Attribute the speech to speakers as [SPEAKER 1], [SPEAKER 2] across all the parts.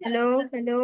[SPEAKER 1] Hello hello.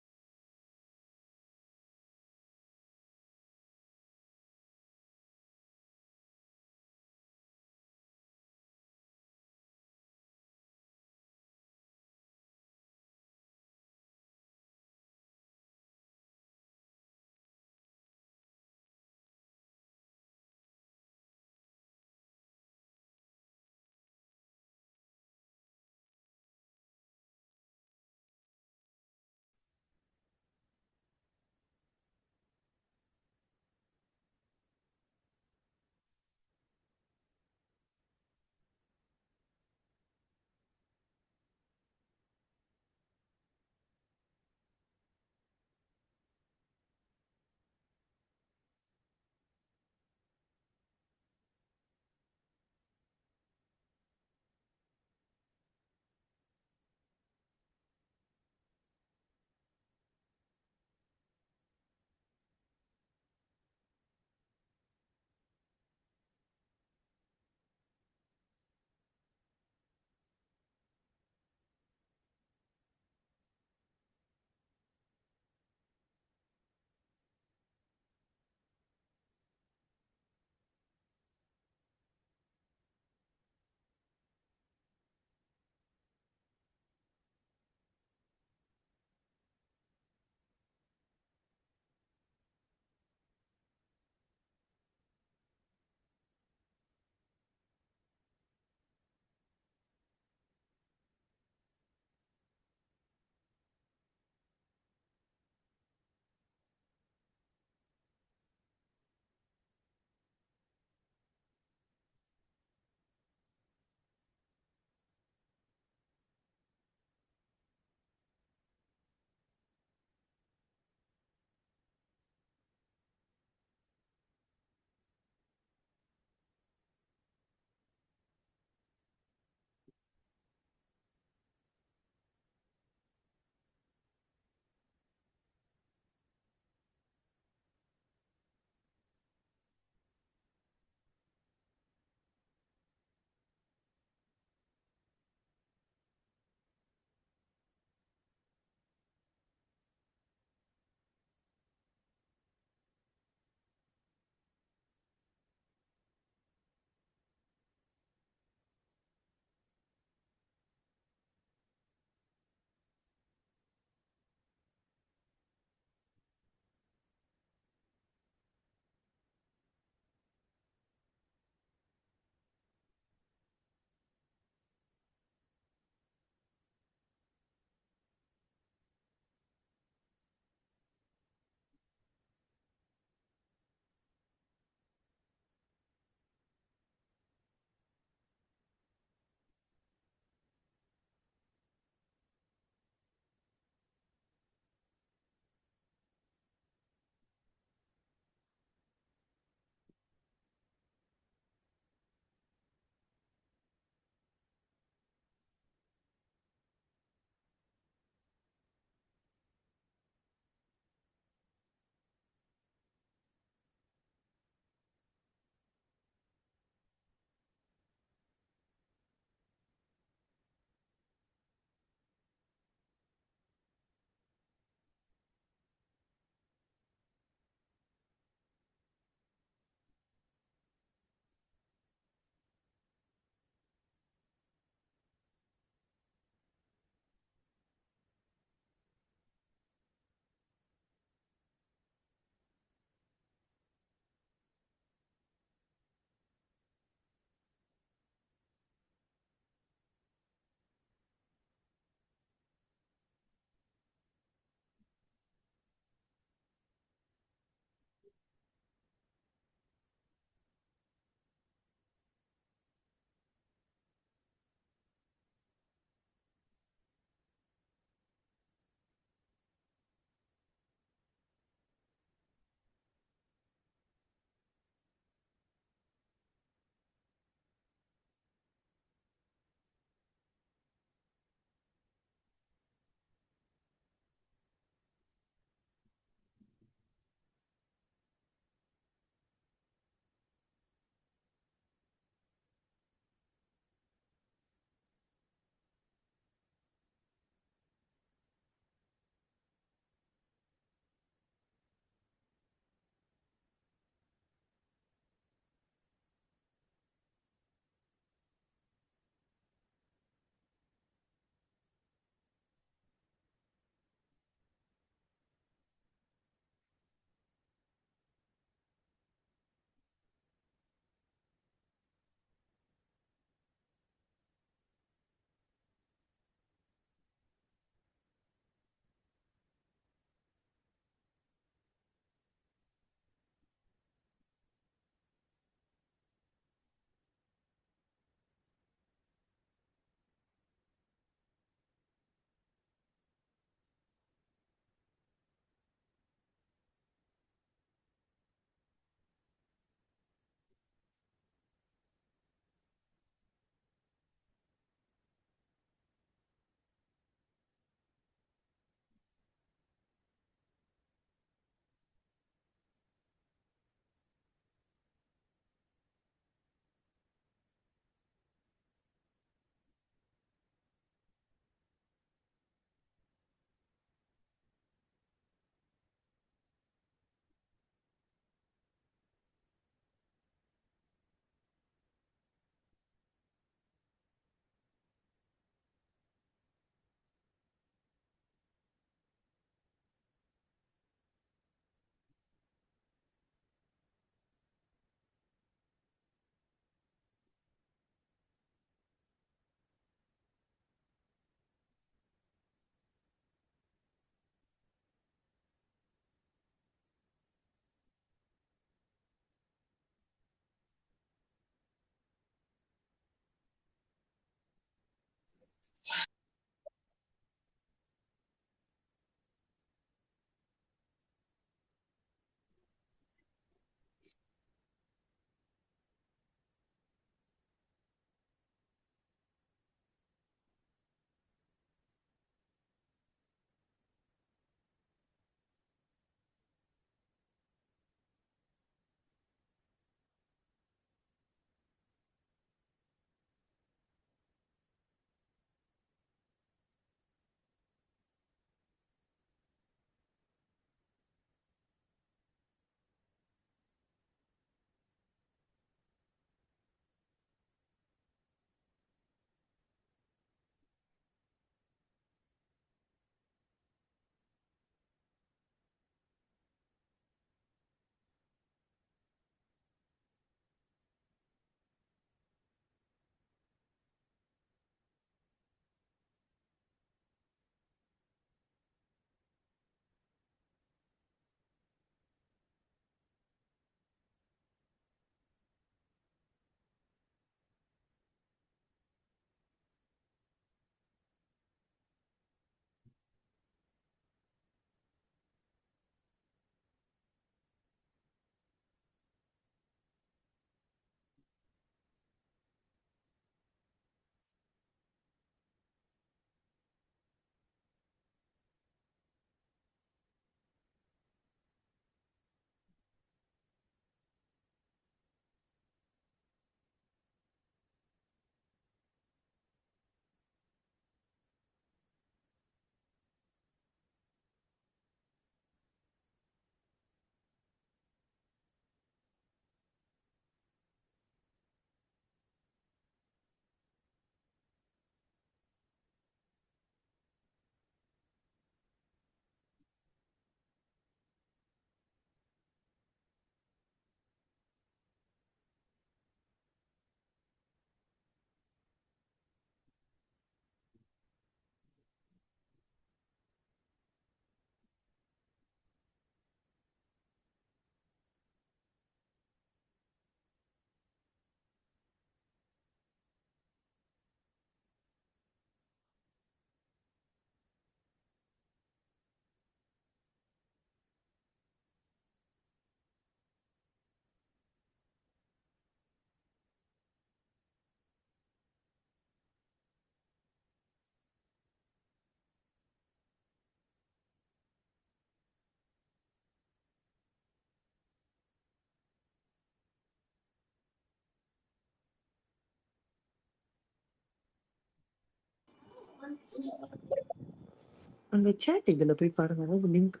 [SPEAKER 1] அந்த chat இதுல போய் பாருங்க. அதாவது லிங்க்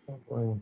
[SPEAKER 2] ம்.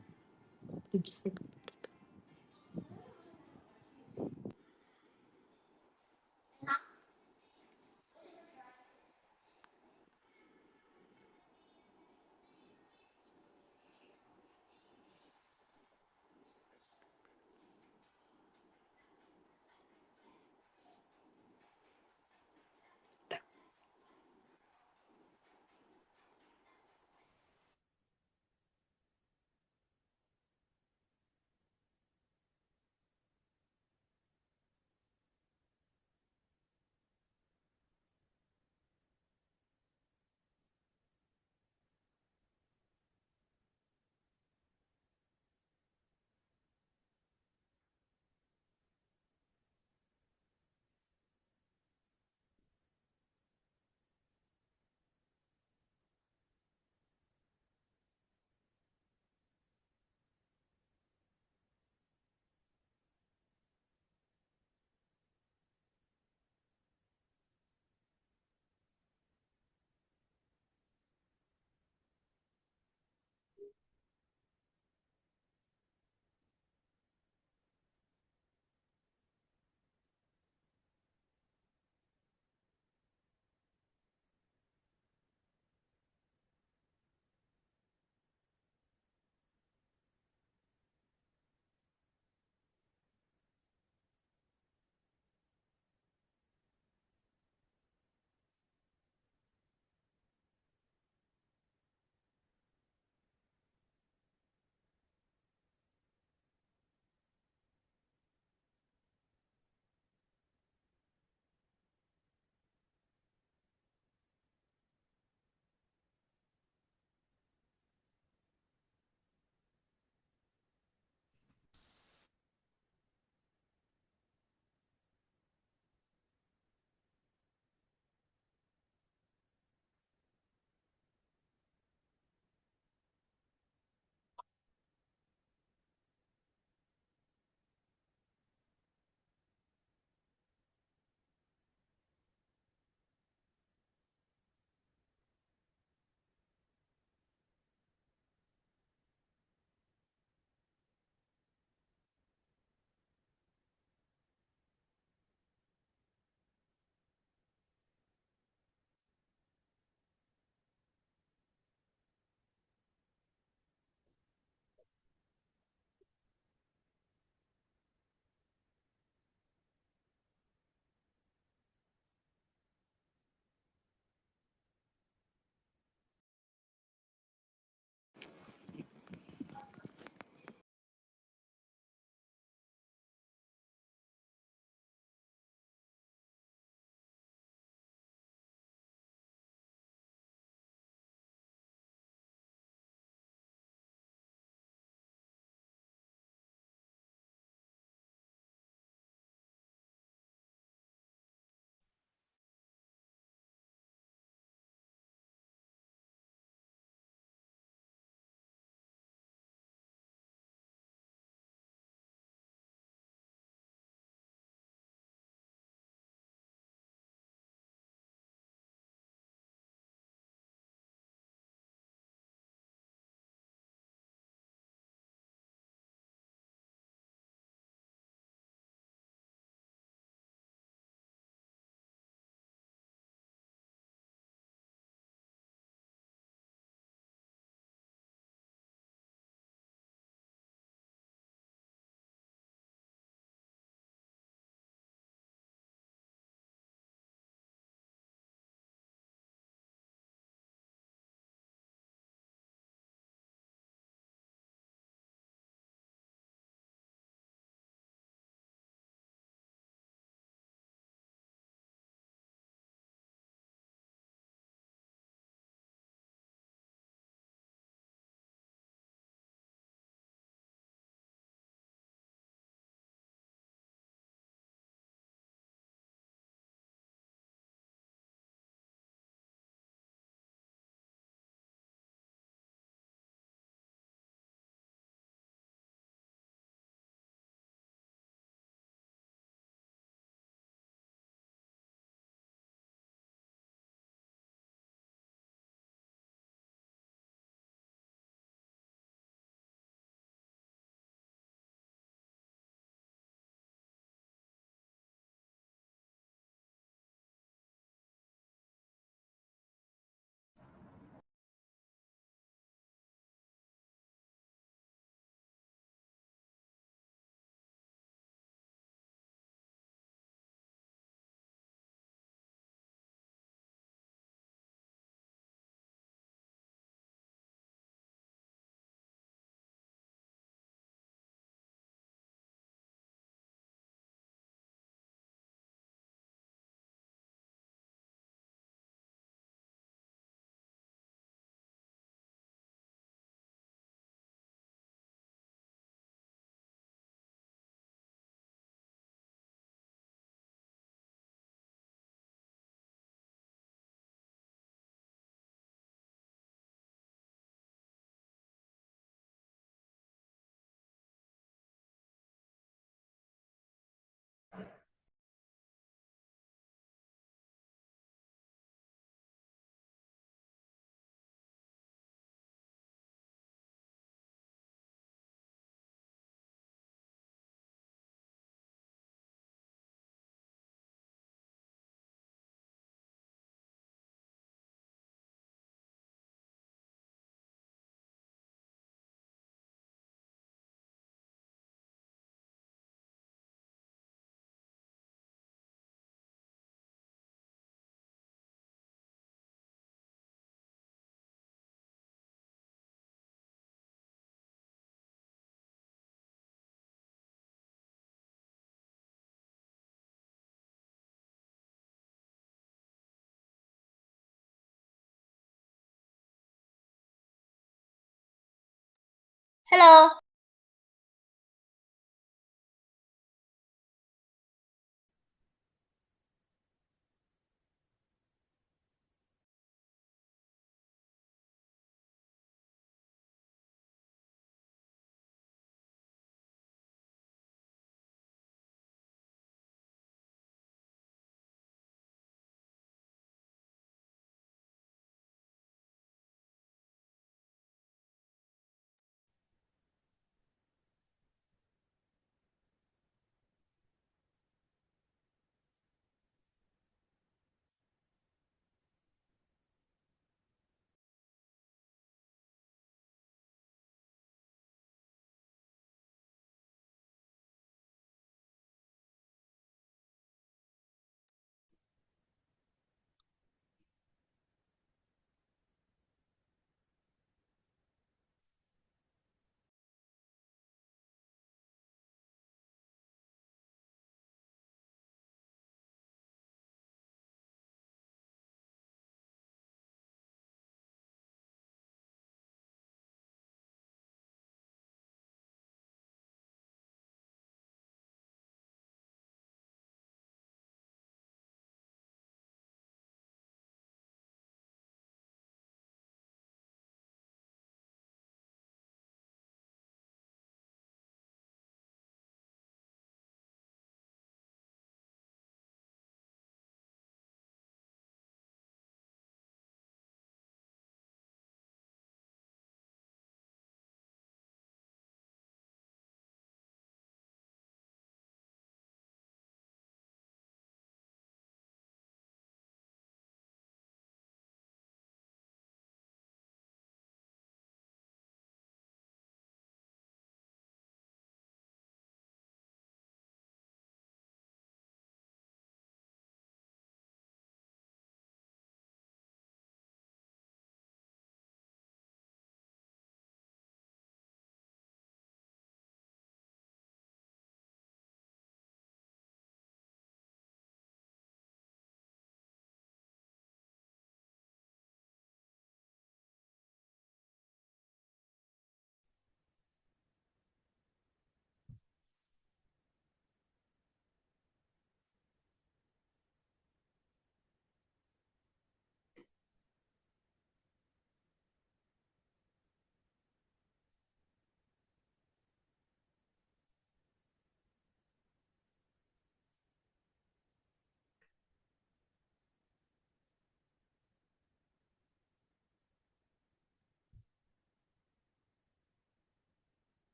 [SPEAKER 3] Hello.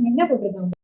[SPEAKER 3] என்ன போட்டிருக்காங்க?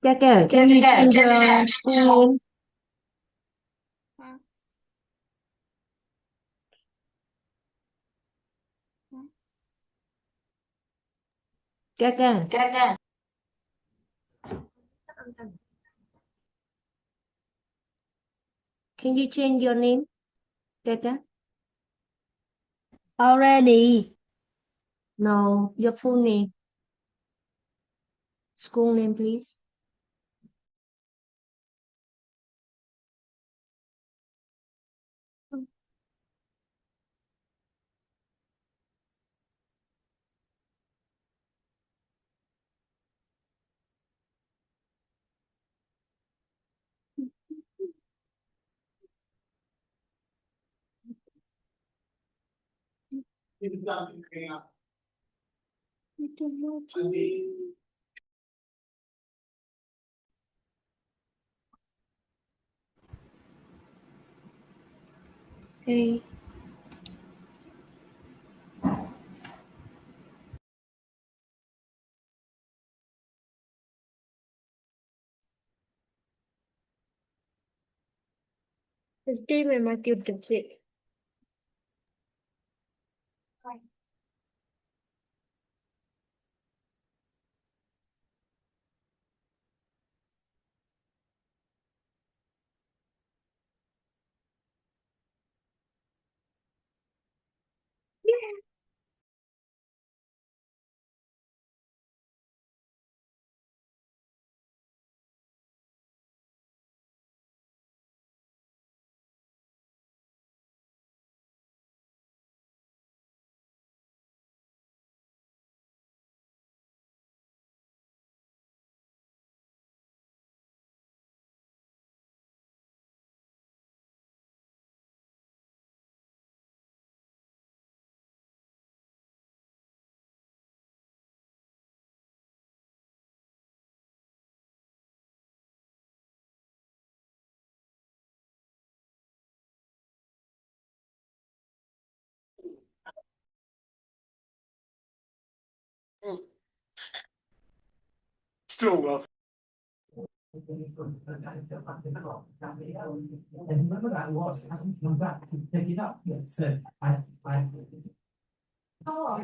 [SPEAKER 1] Kaka, can you change your school name? Kaka, can you change your name? Kaka?
[SPEAKER 3] Already.
[SPEAKER 1] No, your full name. School name, please.
[SPEAKER 3] Hey.
[SPEAKER 1] Tim em kêu trực diện.
[SPEAKER 4] Still wealthy.
[SPEAKER 2] And whoever that was hasn't come back to pick it up yet, so I. Oh,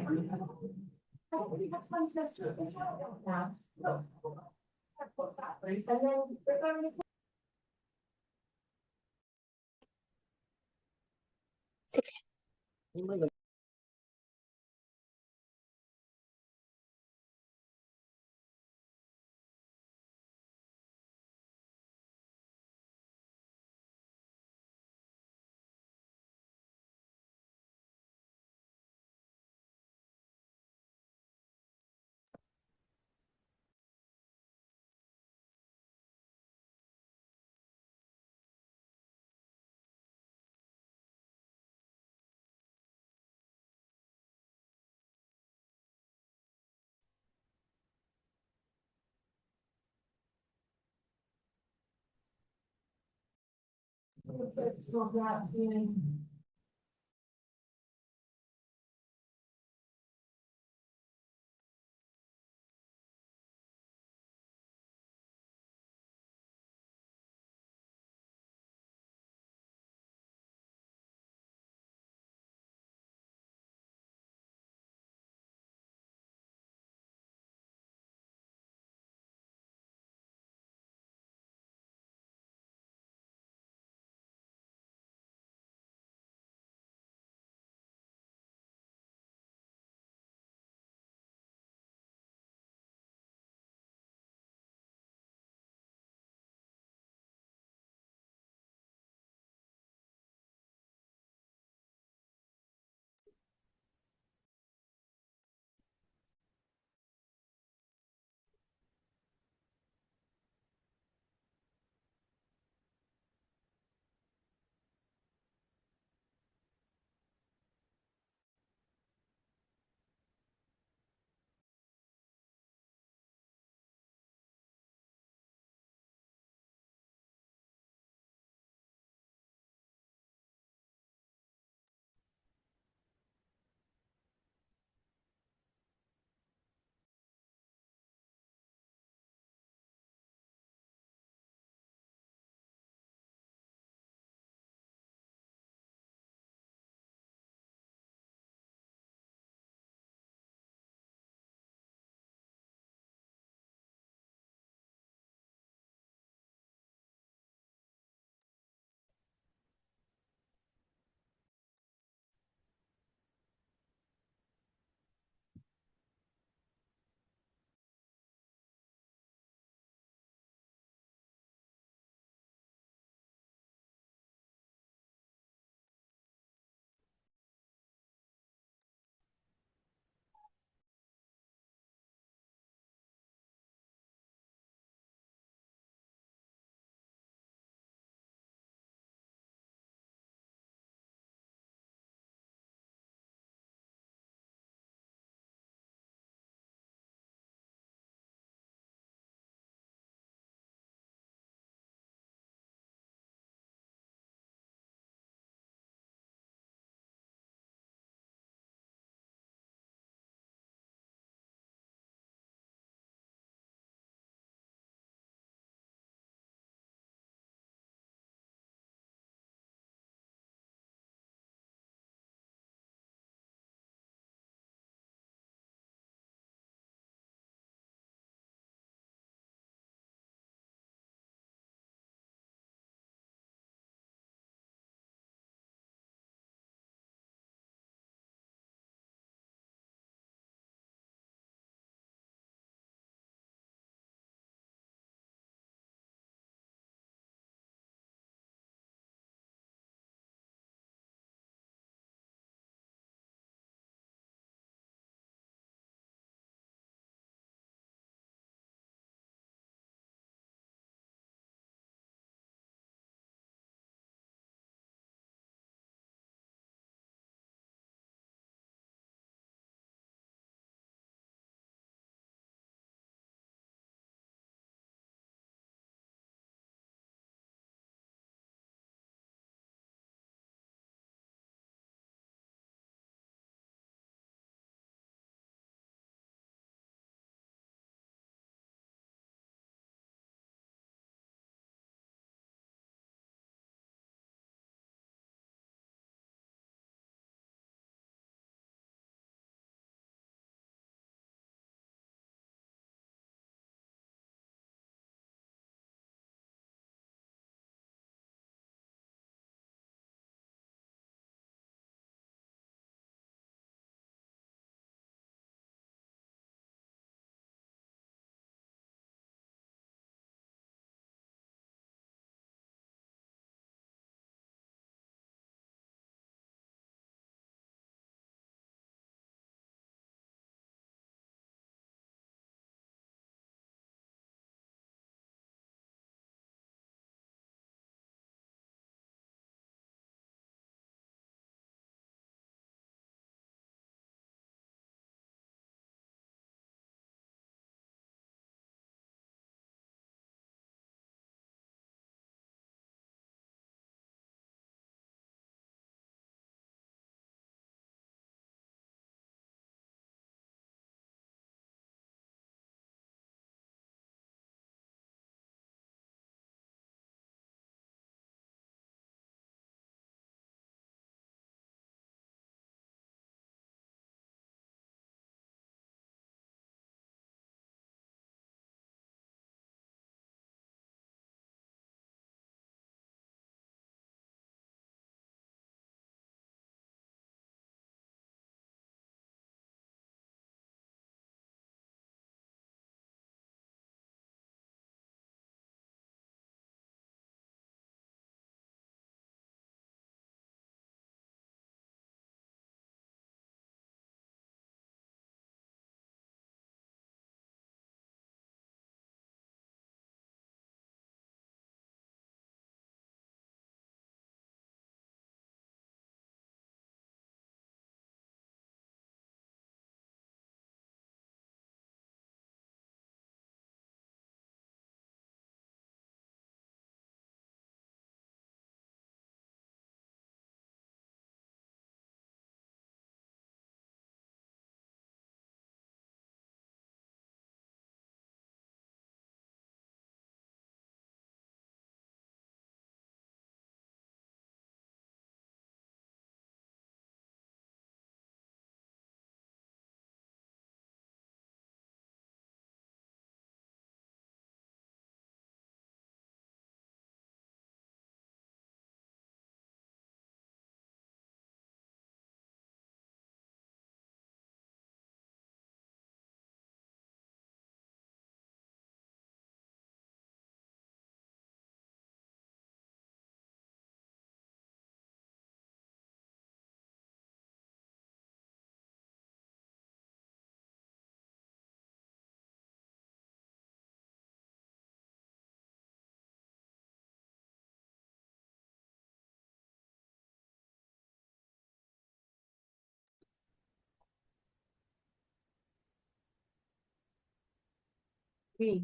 [SPEAKER 4] Okay.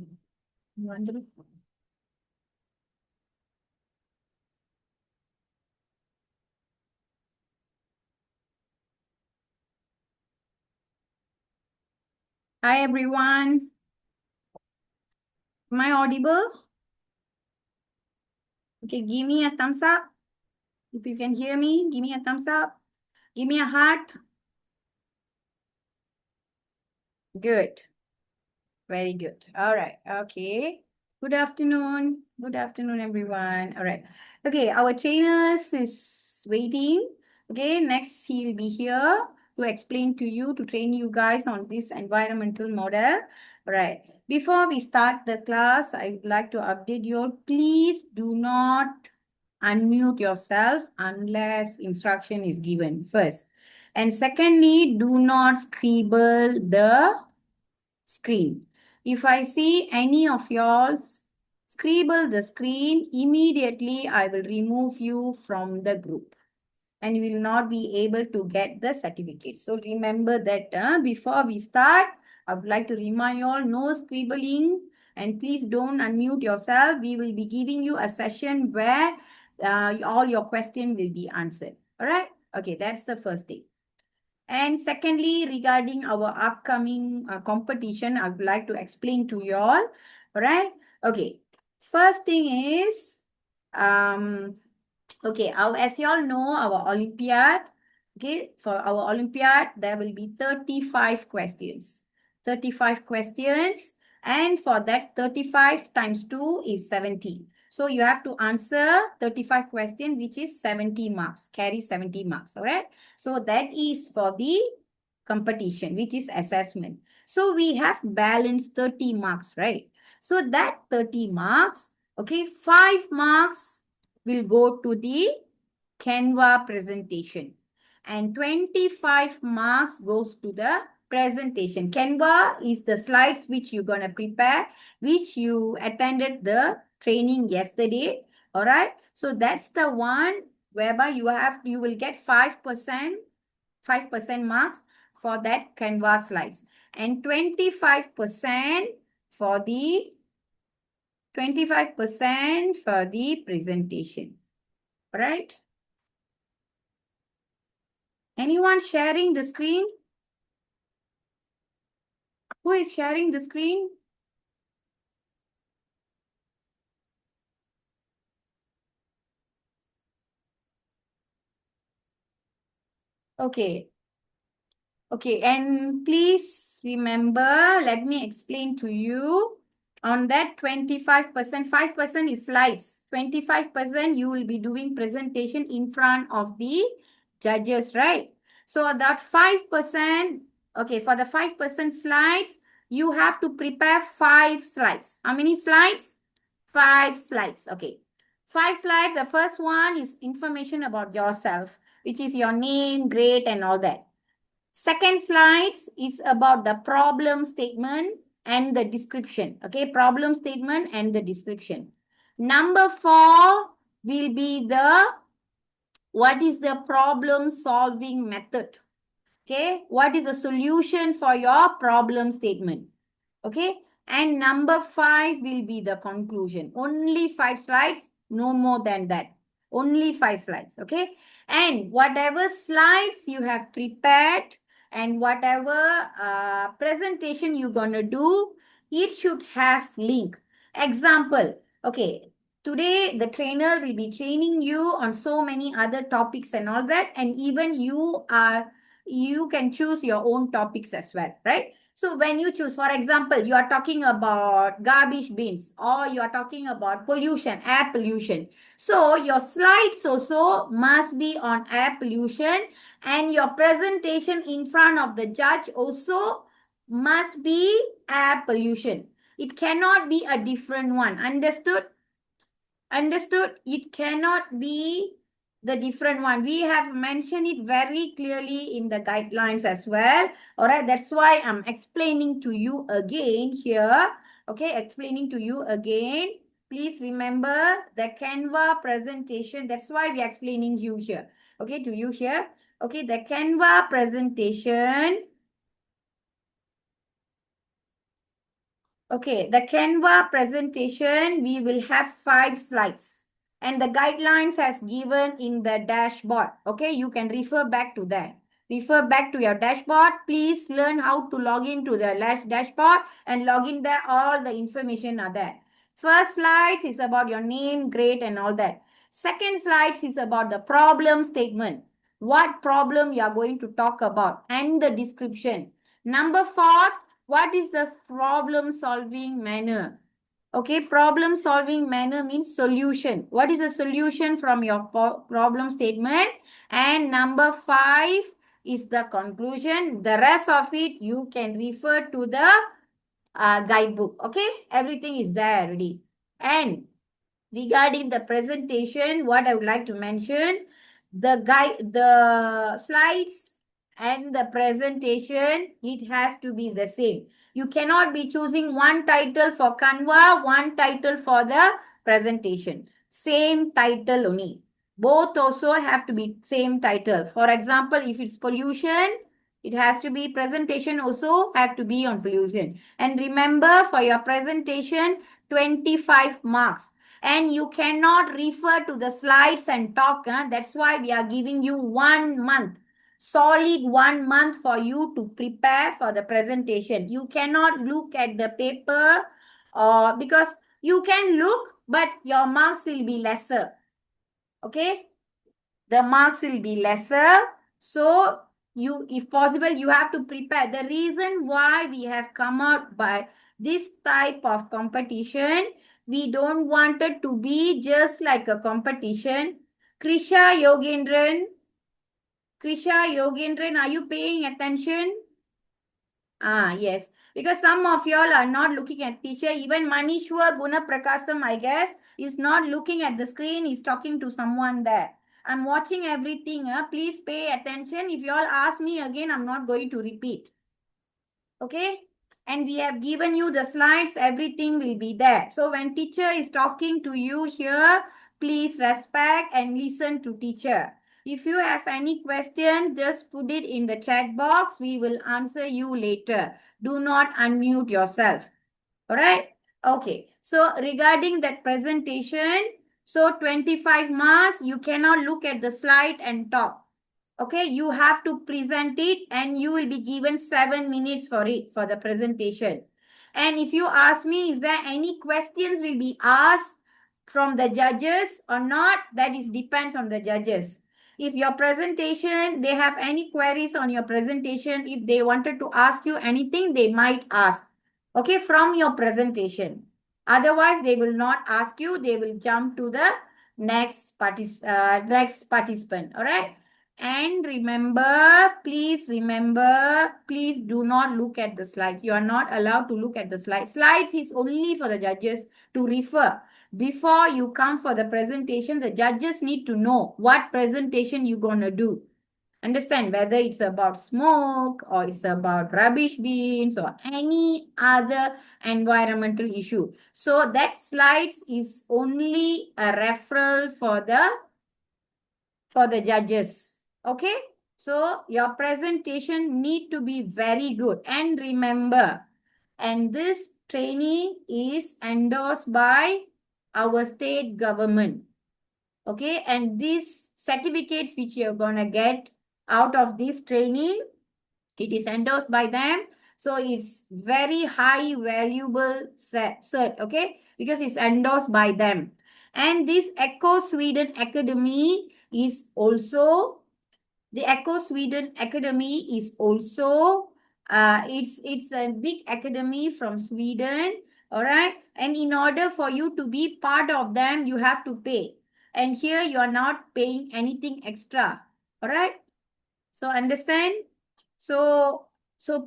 [SPEAKER 4] Wonderful. Hi everyone. Am I audible? Okay, give me a thumbs up. If you can hear me, give me a thumbs up. Give me a heart. Good. Very good. All right. Okay. Good afternoon. Good afternoon, everyone. All right. Okay, our trainers is waiting. Okay, next he'll be here to explain to you, to train you guys on this environmental model. All right. Before we start the class, I would like to update you all. Please do not unmute yourself unless instruction is given first. And secondly, do not scribble the screen. If I see any of y'all scribble the screen, immediately I will remove you from the group and you will not be able to get the certificate. So remember that before we start, I would like to remind you all, no scribbling and please don't unmute yourself. We will be giving you a session where all your questions will be answered. All right? Okay, that's the first thing. And secondly, regarding our upcoming competition, I would like to explain to you all. All right. Okay. First thing is, okay, as you all know, our Olympiad, okay, for our Olympiad, there will be 35 questions. 35 questions. And for that, 35 times 2 is 70. So you have to answer 35 questions, which is 70 marks, carry 70 marks, all right? So that is for the competition, which is assessment. So we have balanced 30 marks, right? So that 30 marks, okay, 5 marks will go to the Canva presentation and 25 marks goes to the presentation. Canva is the slides which you're going to prepare, which you attended the training yesterday. All right. So that's the one whereby you will get 5% marks for that Canva slides and 25% for the 25% for the presentation. All right. Anyone sharing the screen? Who is sharing the screen? Okay. Okay, and please remember, let me explain to you. On that 25%, 5% is slides. 25% you will be doing presentation in front of the judges, right? So that 5%, okay, for the 5% slides, you have to prepare 5 slides. How many slides? 5 slides, okay. 5 slides, the first one is information about yourself, which is your name, grade, and all that. Second slides is about the problem statement and the description. Okay, problem statement and the description. Number 4 will be what is the problem solving method. Okay, what is the solution for your problem statement. Okay, and number 5 will be the conclusion. Only 5 slides, no more than that. Only 5 slides. Okay, and whatever slides you have prepared and whatever presentation you're going to do, it should have link. Example, okay, today the trainer will be training you on so many other topics and all that, and even you can choose your own topics as well, right? So when you choose, for example, you are talking about garbage bins or you are talking about pollution, air pollution. So your slides also must be on air pollution and your presentation in front of the judge also must be air pollution. It cannot be a different one. Understood? Understood? It cannot be the different one. We have mentioned it very clearly in the guidelines as well. All right, that's why I'm explaining to you again here. Okay, explaining to you again. Please remember the Canva presentation. That's why we're explaining you here. Okay, to you here. Okay, the Canva presentation. Okay, the Canva presentation, we will have 5 slides. And the guidelines as given in the dashboard. Okay, you can refer back to that. Refer back to your dashboard. Please learn how to log into the dashboard and log in there. All the information are there. First slide is about your name, grade, and all that. Second slide is about the problem statement. What problem you are going to talk about and the description. Number 4, what is the problem solving manner? Okay, problem solving manner means solution. What is the solution from your problem statement? And number 5 is the conclusion. The rest of it you can refer to the guidebook. Okay, everything is there already. And regarding the presentation, what I would like to mention, the slides and the presentation, it has to be the same. You cannot be choosing one title for Canva, one title for the presentation. Same title only. Both also have to be same title. For example, if it's pollution, it has to be presentation also have to be on pollution. And remember, for your presentation, 25 marks. And you cannot refer to the slides and talk. That's why we are giving you 1 month. Solid 1 month for you to prepare for the presentation. You cannot look at the paper because you can look, but your marks will be lesser. Okay? The marks will be lesser. So, if possible, you have to prepare. The reason why we have come out by this type of competition, we don't want it to be just like a competition. Krisha Yogendran, are you paying attention? Yes. Because some of y'all are not looking at teacher. Even Manishwar Gunaprakasam, I guess, is not looking at the screen. He's talking to someone there. I'm watching everything. Please pay attention. If you all ask me again, I'm not going to repeat. Okay? And we have given you the slides. Everything will be there. So when teacher is talking to you here, please respect and listen to teacher. If you have any question, just put it in the chat box. We will answer you later. Do not unmute yourself. All right? Okay. So regarding that presentation, so 25 marks, you cannot look at the slide and talk. Okay, you have to present it and you will be given 7 minutes for it, for the presentation. And if you ask me, is there any questions will be asked from the judges or not? That is depends on the judges. If your presentation, they have any queries on your presentation, if they wanted to ask you anything, they might ask. Okay, from your presentation. Otherwise, they will not ask you. They will jump to the next participant. All right. And remember, please do not look at the slides. You are not allowed to look at the slides. Slides is only for the judges to refer. Before you come for the presentation, the judges need to know what presentation you're going to do. Understand, whether it's about smoke or it's about rubbish bins or any other environmental issue. So that slides is only a referral for the judges. Okay, so your presentation need to be very good. And remember, and this training is endorsed by our state government. Okay, and these certificates which you're gonna get out of this training, it is endorsed by them. So it's very high valuable cert, okay, because it's endorsed by them. And this Eco Sweden Academy is also, the Eco Sweden Academy is also, it's a big academy from Sweden, all right? And in order for you to be part of them, you have to pay. And here you are not paying anything extra, all right? So understand? So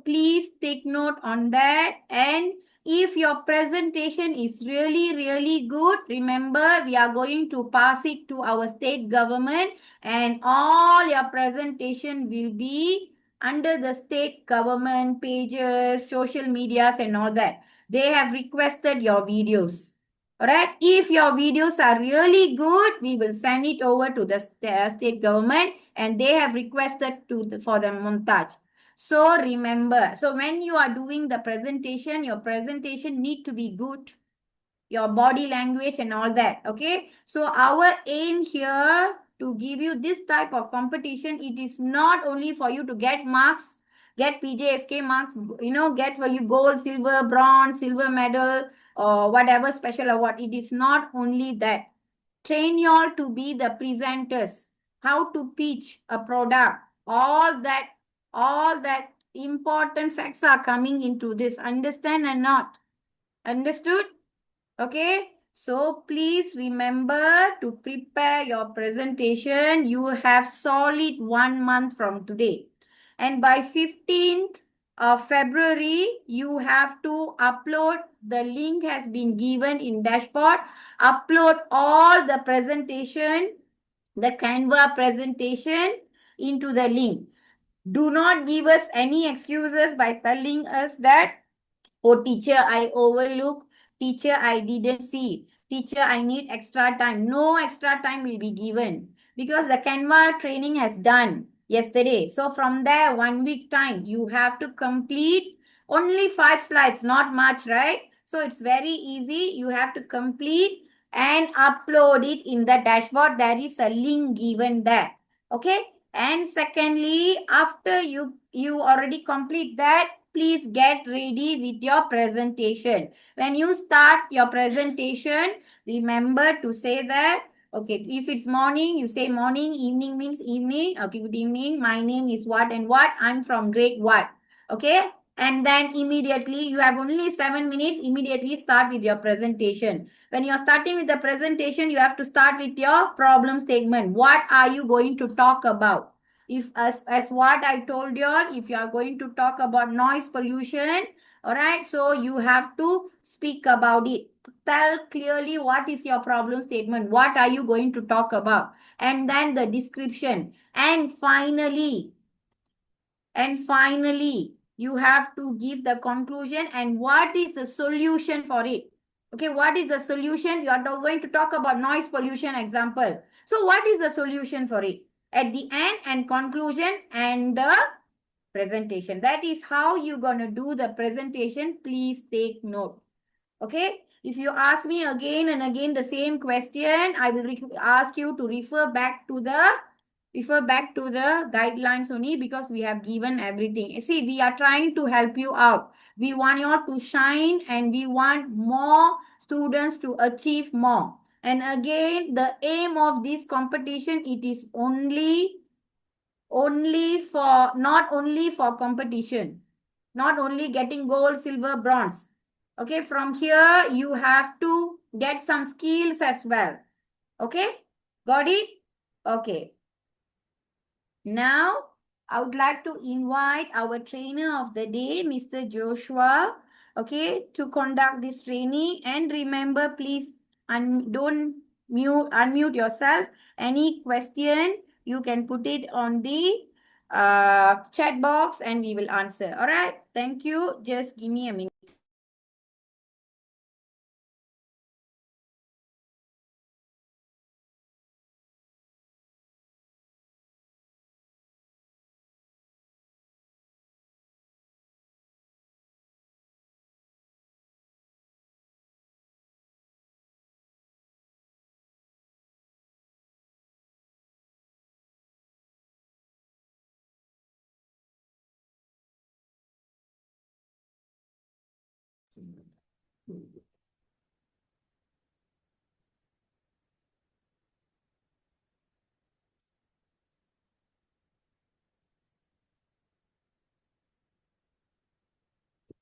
[SPEAKER 4] please take note on that. And if your presentation is really, really good, remember we are going to pass it to our state government and all your presentation will be under the state government pages, social medias and all that. They have requested your videos. All right. If your videos are really good, we will send it over to the state government and they have requested for the montage. So remember, so when you are doing the presentation, your presentation need to be good, your body language and all that. Okay. So our aim here to give you this type of competition, it is not only for you to get marks, get PJSK marks, get for you gold, silver, bronze, silver medal, or whatever special award. It is not only that. Train you all to be the presenters, how to pitch a product, all that important facts are coming into this. Understand and not? Understood? Okay, so please remember to prepare your presentation. You have solid 1 month from today. And by 15th of February, you have to upload. The link has been given in dashboard. Upload all the presentation, the Canva presentation into the link. Do not give us any excuses by telling us that, oh, teacher, I overlook. Teacher, I didn't see. Teacher, I need extra time. No extra time will be given because the Canva training has done yesterday. So from there, 1 week time, you have to complete only 5 slides, not much, right? So it's very easy. You have to complete and upload it in the dashboard. There is a link given there. Okay. And secondly, after you already complete that, please get ready with your presentation. When you start your presentation, remember to say that, okay, if it's morning, you say morning, evening means evening. Okay, good evening. My name is what and what. I'm from grade what. Okay. And then immediately, you have only 7 minutes, immediately start with your presentation. When you're starting with the presentation, you have to start with your problem statement. What are you going to talk about? If as what I told you all, if you are going to talk about noise pollution, all right, so you have to speak about it. Tell clearly what is your problem statement, what are you going to talk about, and then the description. And finally, you have to give the conclusion and what is the solution for it. Okay, what is the solution? You are going to talk about noise pollution example. So what is the solution for it? At the end and conclusion and the presentation. That is how you're going to do the presentation. Please take note. Okay. If you ask me again and again the same question, I will ask you to refer back to the guidelines only because we have given everything. See, we are trying to help you out. We want you all to shine and we want more students to achieve more. And again, the aim of this competition, it is not only for competition, not only getting gold, silver, bronze. Okay, from here, you have to get some skills as well. Okay, got it? Okay. Now, I would like to invite our trainer of the day, Mr. Joshua, okay, to conduct this training. And remember, please don't unmute yourself. Any question, you can put it on the chat box and we will answer. All right, thank you. Just give me a minute.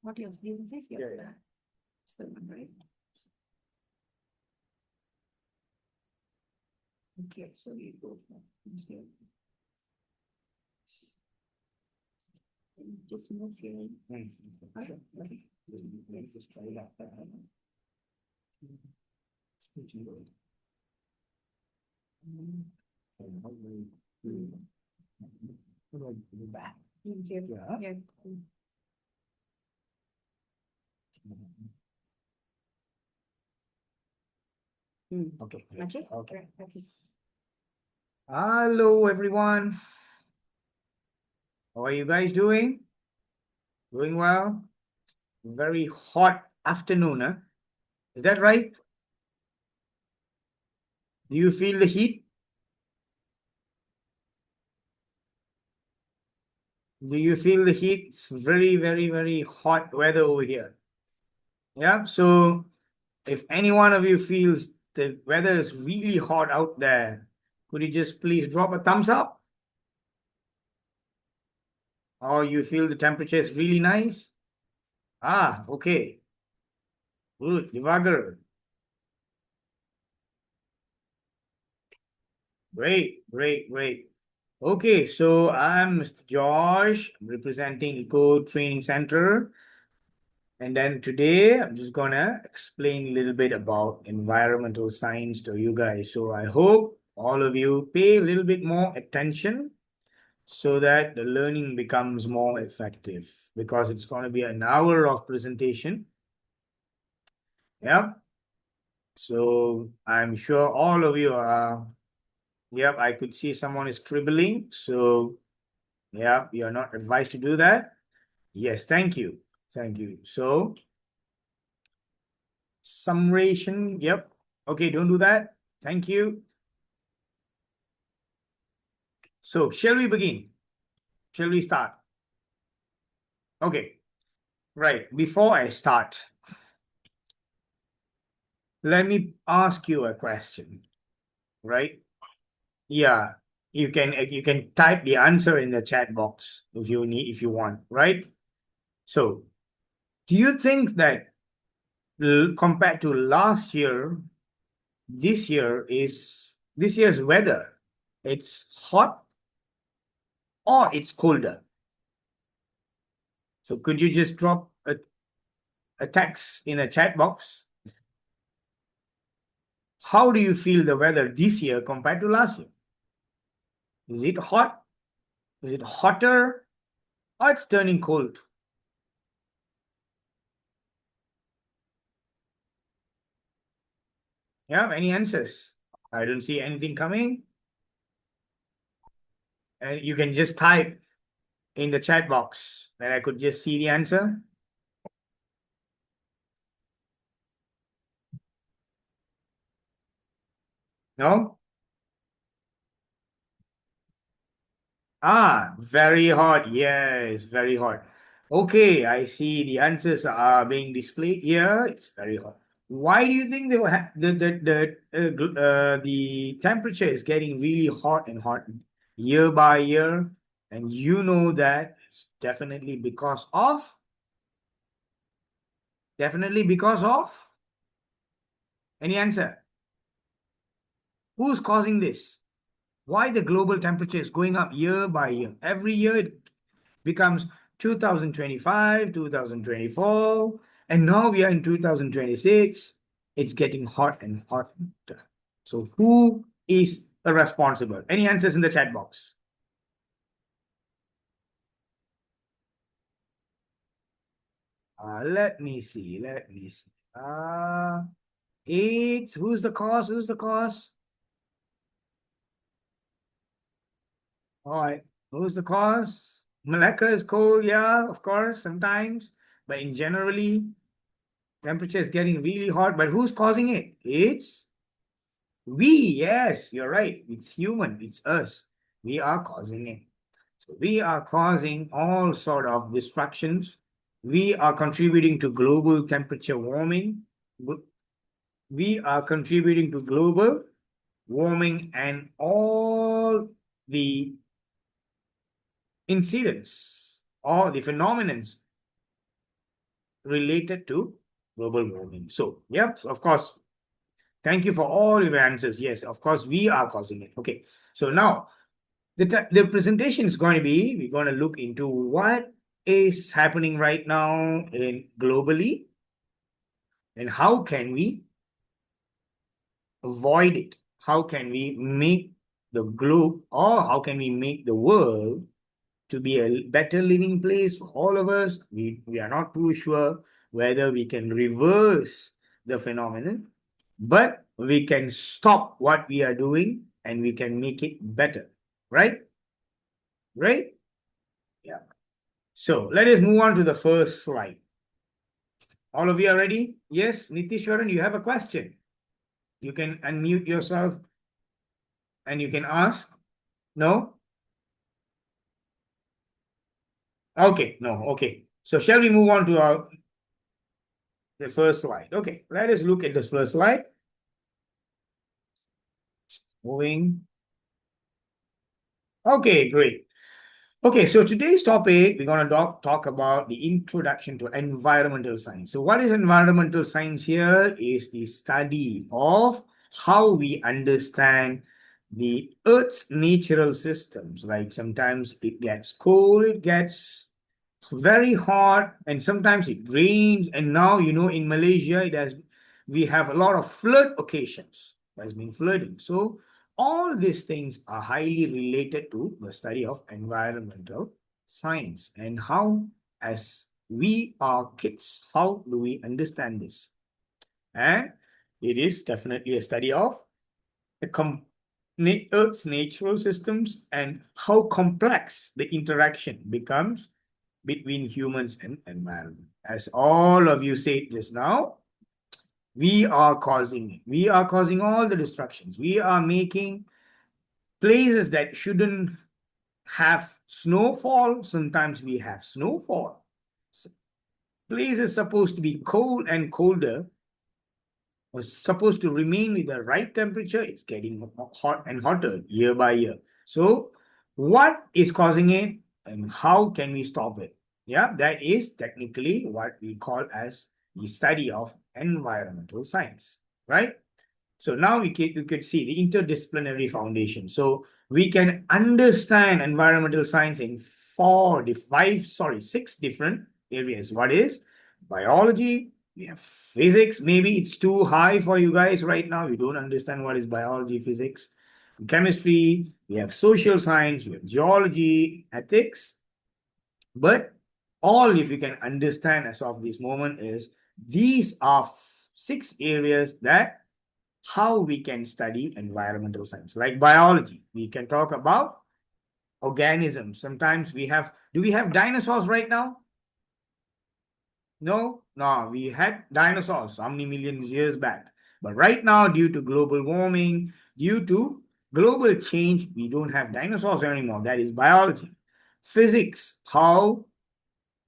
[SPEAKER 4] What else? This is your right? Okay, so you go from here. Just move here. Okay.
[SPEAKER 2] Just try that. Back.
[SPEAKER 4] Here.
[SPEAKER 2] Yeah.
[SPEAKER 4] Yeah.
[SPEAKER 2] Okay.
[SPEAKER 4] Okay.
[SPEAKER 2] Okay.
[SPEAKER 4] Okay.
[SPEAKER 2] Hello, everyone. How are you guys doing?
[SPEAKER 5] Doing well? Very hot afternoon, huh? Is that right? Do you feel the heat? Do you feel the heat? It's very, very, very hot weather over here. Yeah. So if any one of you feels the weather is really hot out there, could you just please drop a thumbs up? Or you feel the temperature is really nice? Ah, okay. Good, Divagar. Great, great, great. Okay, so I'm Mr. Josh, I'm representing Eco Training Center. And then today I'm just gonna explain a little bit about environmental science to you guys. So I hope all of you pay a little bit more attention so that the learning becomes more effective, because it's going to be an hour of presentation. Yeah. So I'm sure all of you are, yep, I could see someone is scribbling. So yeah, you're not advised to do that. Yes, thank you. Thank you. So summation, yep. Okay, don't do that. Thank you. So shall we begin? Shall we start? Okay. Right. Before I start, let me ask you a question. Right? Yeah. You can type the answer in the chat box if you want, right? So do you think that compared to last year, this year's weather, it's hot or it's colder? So could you just drop a text in a chat box? How do you feel the weather this year compared to last year? Is it hot? Is it hotter? Or it's turning cold? Yeah, any answers? I don't see anything coming. And you can just type in the chat box that I could just see the answer. No? Ah, very hot. Yes, very hot. Okay, I see the answers are being displayed here. It's very hot. Why do you think they were the temperature is getting really hot and hot year by year? And you know that it's definitely because of any answer? Who's causing this? Why the global temperature is going up year by year? Every year it becomes 2025, 2024, and now we are in 2026. It's getting hot and hotter. So who is responsible? Any answers in the chat box? Let me see. AIDS. Who's the cause? All right. Who's the cause? Malacca is cold, yeah, of course, sometimes. But in generally, temperature is getting really hot. But who's causing it? It's we. Yes, you're right. It's human. It's us. We are causing it. So we are causing all sort of destructions. We are contributing to global temperature warming. We are contributing to global warming and all the incidents or the phenomenons related to global warming. So, yep, of course. Thank you for all your answers. Yes, of course, we are causing it. Okay, so now the presentation is going to be, we're going to look into what is happening right now in globally and how can we avoid it? How can we make the globe, or how can we make the world to be a better living place for all of us? We are not too sure whether we can reverse the phenomenon, but we can stop what we are doing and we can make it better. Right? Right? Yeah. So let us move on to the first slide. All of you are ready? Yes, Nitishwaran, you have a question. You can unmute yourself and you can ask. No? Okay, no, okay. So shall we move on to the first slide? Okay, let us look at this first slide. Moving. Okay, great. Okay, so today's topic, we're going to talk about the introduction to environmental science. So what is environmental science here is the study of how we understand the Earth's natural systems. Like sometimes it gets cold, it gets very hot, and sometimes it rains. And now, in Malaysia, we have a lot of flood occasions. There's been flooding. So all these things are highly related to the study of environmental science and how, as we are kids, how do we understand this? And it is definitely a study of the Earth's natural systems and how complex the interaction becomes between humans and environment. As all of you said just now, we are causing it. We are causing all the destructions. We are making places that shouldn't have snowfall. Sometimes we have snowfall. Places supposed to be cold and colder was supposed to remain with the right temperature. It's getting hot and hotter year by year. So what is causing it and how can we stop it? Yeah, that is technically what we call as the study of environmental science, right? So now you could see the interdisciplinary foundation. So we can understand environmental science in 6 different areas. What is biology? We have physics. Maybe it's too high for you guys right now. You don't understand what is biology, physics, chemistry. We have social science, we have geology, ethics. But all, if you can understand as of this moment, is these are 6 areas that how we can study environmental science. Like biology, we can talk about organisms. Sometimes do we have dinosaurs right now? No, we had dinosaurs how many millions years back. But right now, due to global warming, due to global change, we don't have dinosaurs anymore. That is biology. Physics, how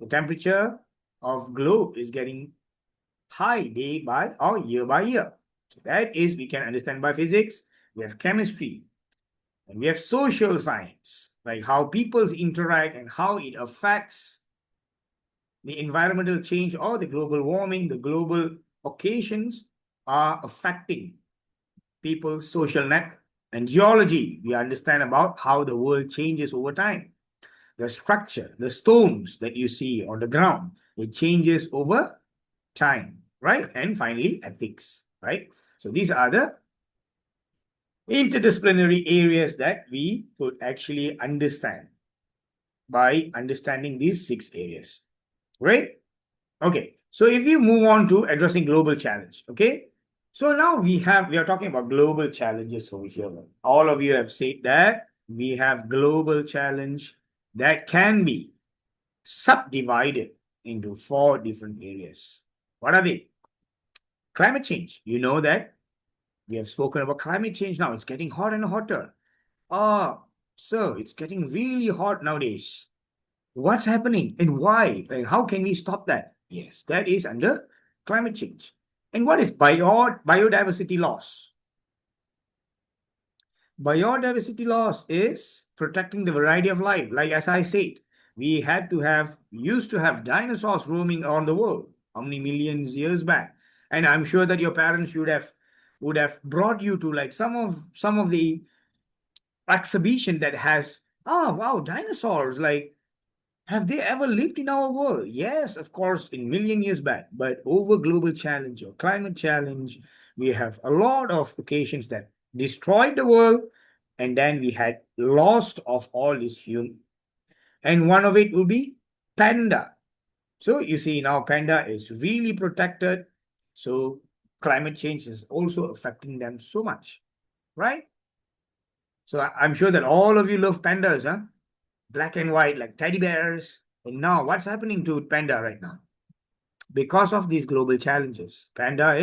[SPEAKER 5] the temperature of globe is getting high day by or year by year. So that is, we can understand by physics. We have chemistry. And we have social science, like how peoples interact and how it affects the environmental change or the global warming, the global occasions are affecting people's social net. And geology, we understand about how the world changes over time. The structure, the stones that you see on the ground, it changes over time, right? And finally, ethics, right? So these are the interdisciplinary areas that we could actually understand by understanding these 6 areas. Right? Okay. So if you move on to addressing global challenge, okay? So now we are talking about global challenges over here. All of you have said that we have global challenge that can be subdivided into 4 different areas. What are they? Climate change. You know that we have spoken about climate change now. It's getting hot and hotter. So it's getting really hot nowadays. What's happening and why? And how can we stop that? Yes, that is under climate change. And what is biodiversity loss? Biodiversity loss is protecting the variety of life. Like as I said, we used to have dinosaurs roaming around the world how many millions years back. And I'm sure that your parents would have brought you to like some of the exhibition that has, oh wow, dinosaurs, like have they ever lived in our world? Yes, of course, in million years back. But over global challenge or climate challenge, we have a lot of occasions that destroyed the world, and then we had lost of all this human. And one of it will be panda. So you see now panda is really protected. So climate change is also affecting them so much, right? So I'm sure that all of you love pandas, huh? Black and white, like teddy bears, And now what's happening to panda right now? Because of these global challenges, panda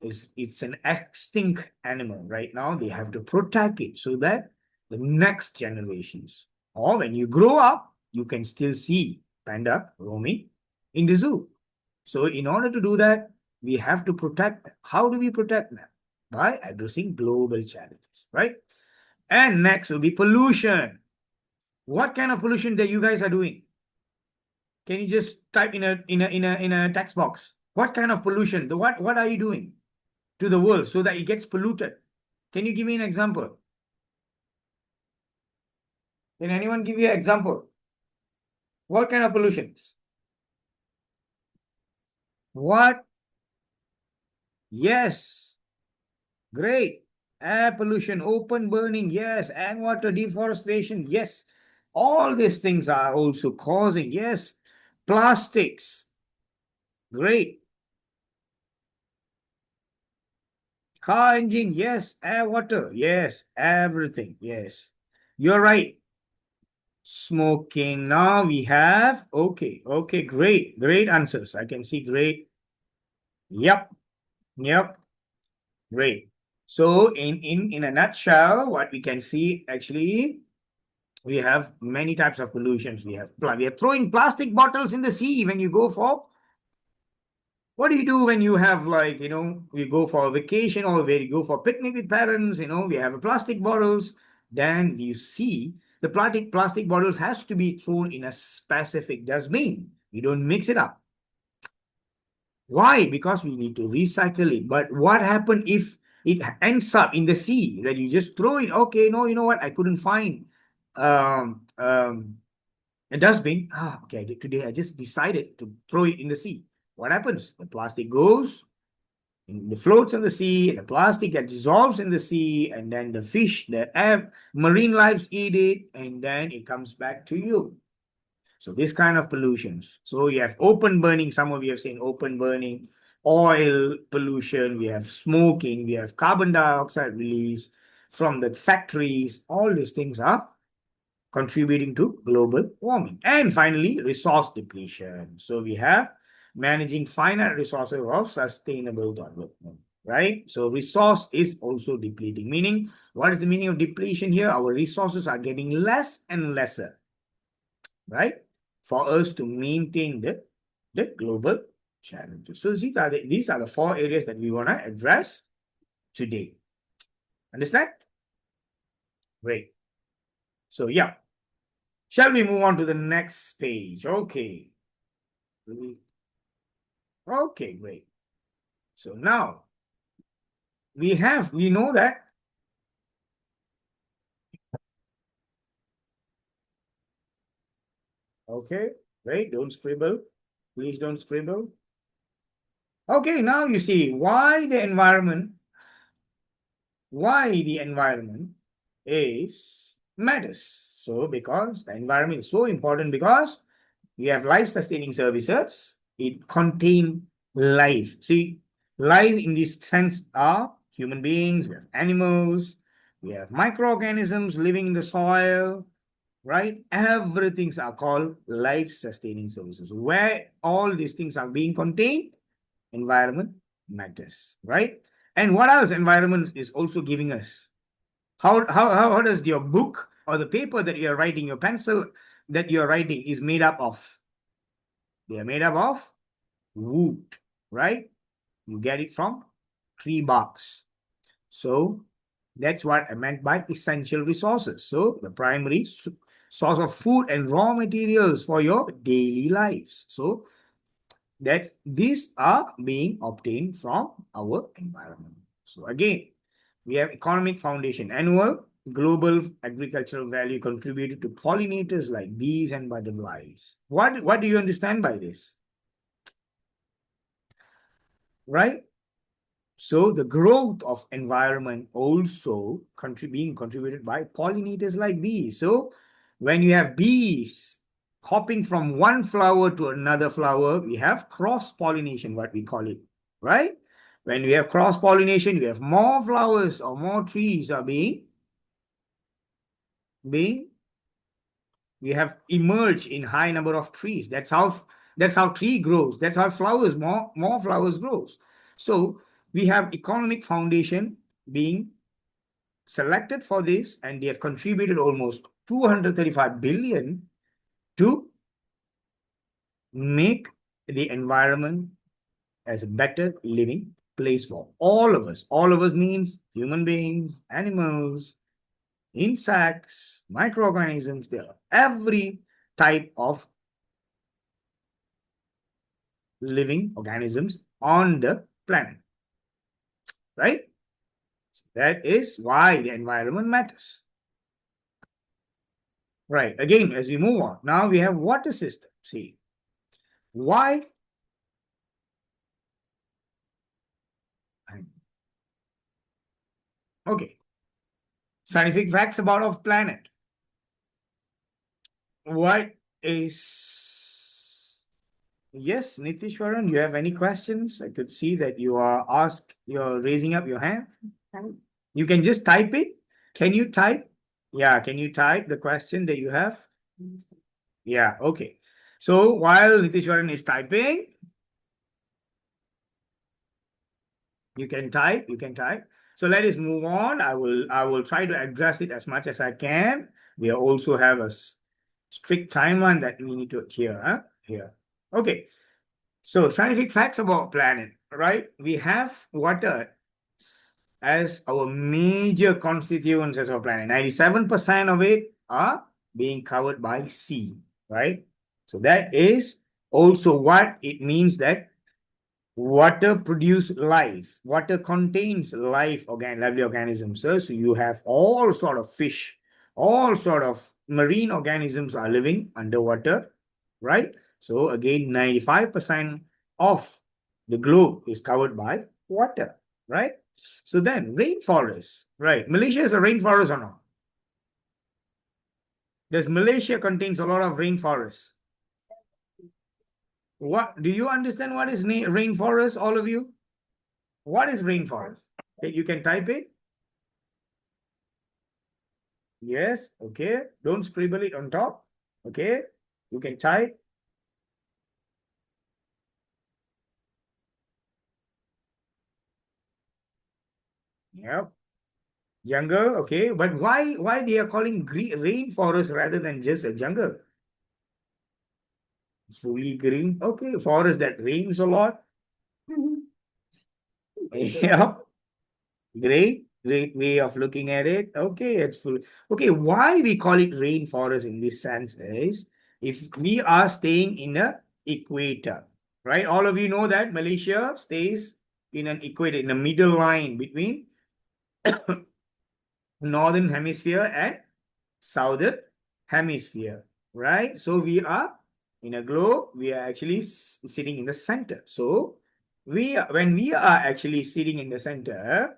[SPEAKER 5] it's an extinct animal right now. They have to protect it so that the next generations, or when you grow up, you can still see panda roaming in the zoo. So in order to do that, we have to protect them. How do we protect them? By addressing global challenges, right? And next will be pollution. What kind of pollution that you guys are doing? Can you just type in a text box? What kind of pollution? What are you doing to the world so that it gets polluted? Can you give me an example? Can anyone give you an example? What kind of pollutions? What? Yes. Great. Air pollution, open burning, yes. And water deforestation, yes. All these things are also causing, yes. Plastics. Great. Car engine, yes. Air, water, yes. Everything, yes. You're right. Smoking. Now we have, okay, great answers. I can see great. Yep, great. So in a nutshell, what we can see actually, we have many types of pollutions. We are throwing plastic bottles in the sea when you go for. What do you do when you have, like, you go for a vacation or where you go for a picnic with parents, we have plastic bottles. Then you see the plastic bottles has to be thrown in a specific dustbin. You don't mix it up. Why? Because we need to recycle it. But what happened if it ends up in the sea that you just throw it? Okay, no, you know what? I couldn't find a dustbin. Okay, today I just decided to throw it in the sea. What happens? The plastic goes, the floats in the sea, the plastic that dissolves in the sea, and then the fish, the marine lives eat it, and then it comes back to you. So this kind of pollutions. So you have open burning. Some of you have seen open burning, oil pollution. We have smoking. We have carbon dioxide release from the factories. All these things are contributing to global warming. And finally, resource depletion. So we have managing finite resources of sustainable development, right? So resource is also depleting, meaning what is the meaning of depletion here? Our resources are getting less and lesser, right? For us to maintain the global challenges. So these are the 4 areas that we want to address today. Understand? Great. So yeah. Shall we move on to the next page? Okay. Okay, great. So now we know that okay, great. Don't scribble. Please don't scribble. Okay, now you see why the environment is matters. So because the environment is so important, because we have life-sustaining services, it contains life. See, life in this sense are human beings, we have animals, we have microorganisms living in the soil, right? Everything are called life-sustaining services. Where all these things are being contained, environment matters, right? And what else environment is also giving us? How does your book or the paper that you're writing, your pencil that you're writing is made up of? They are made up of wood, right? You get it from tree barks. So that's what I meant by essential resources. So the primary source of food and raw materials for your daily lives. So that these are being obtained from our environment. So again, we have economic foundation. Annual global agricultural value contributed to pollinators like bees and butterflies. What do you understand by this? Right? So the growth of environment also being contributed by pollinators like bees. So when you have bees hopping from one flower to another flower, we have cross-pollination, what we call it, right? When we have cross-pollination, we have more flowers or more trees are being We have emerged in high number of trees. That's how tree grows. That's how flowers, more flowers grows. So we have economic foundation being selected for this, and they have contributed almost 235 billion to make the environment as a better living place for all of us. All of us means human beings, animals, insects, microorganisms, there are every type of living organisms on the planet. Right? So that is why the environment matters. Right. Again, as we move on, now we have water system. See, why? Okay. Scientific facts about our planet. What is... Yes, Nitishwaran, you have any questions? I could see that you're raising up your hand. You can just type it. Can you type? Yeah, can you type the question that you have? Yeah, okay. So while Nitishwaran is typing, you can type. So let us move on. I will try to address it as much as I can. We also have a strict timeline that we need to adhere here. Okay. So scientific facts about planet, right? We have water as our major constituents as our planet. 97% of it are being covered by sea, right? So that is also what it means that water produces life. Water contains life, lively organisms. So you have all sort of fish, all sort of marine organisms are living underwater, right? So again, 95% of the globe is covered by water, right? So then rainforest, right? Malaysia is a rainforest or not? Does Malaysia contains a lot of rainforest? What do you understand? What is rainforest, all of you? What is rainforest? Okay, you can type it. Yes, okay. Don't scribble it on top. Okay, you can type. Yep. Jungle, okay. But why they are calling rainforest rather than just a jungle? Fully green. Okay, forest that rains a lot. Yeah. Great way of looking at it. Okay, it's full. Okay, why we call it rainforest in this sense is if we are staying in the equator, right? All of you know that Malaysia stays in an equator, in the middle line between northern hemisphere and southern hemisphere, right? So we are in a globe, we are actually sitting in the center. So when we are actually sitting in the center,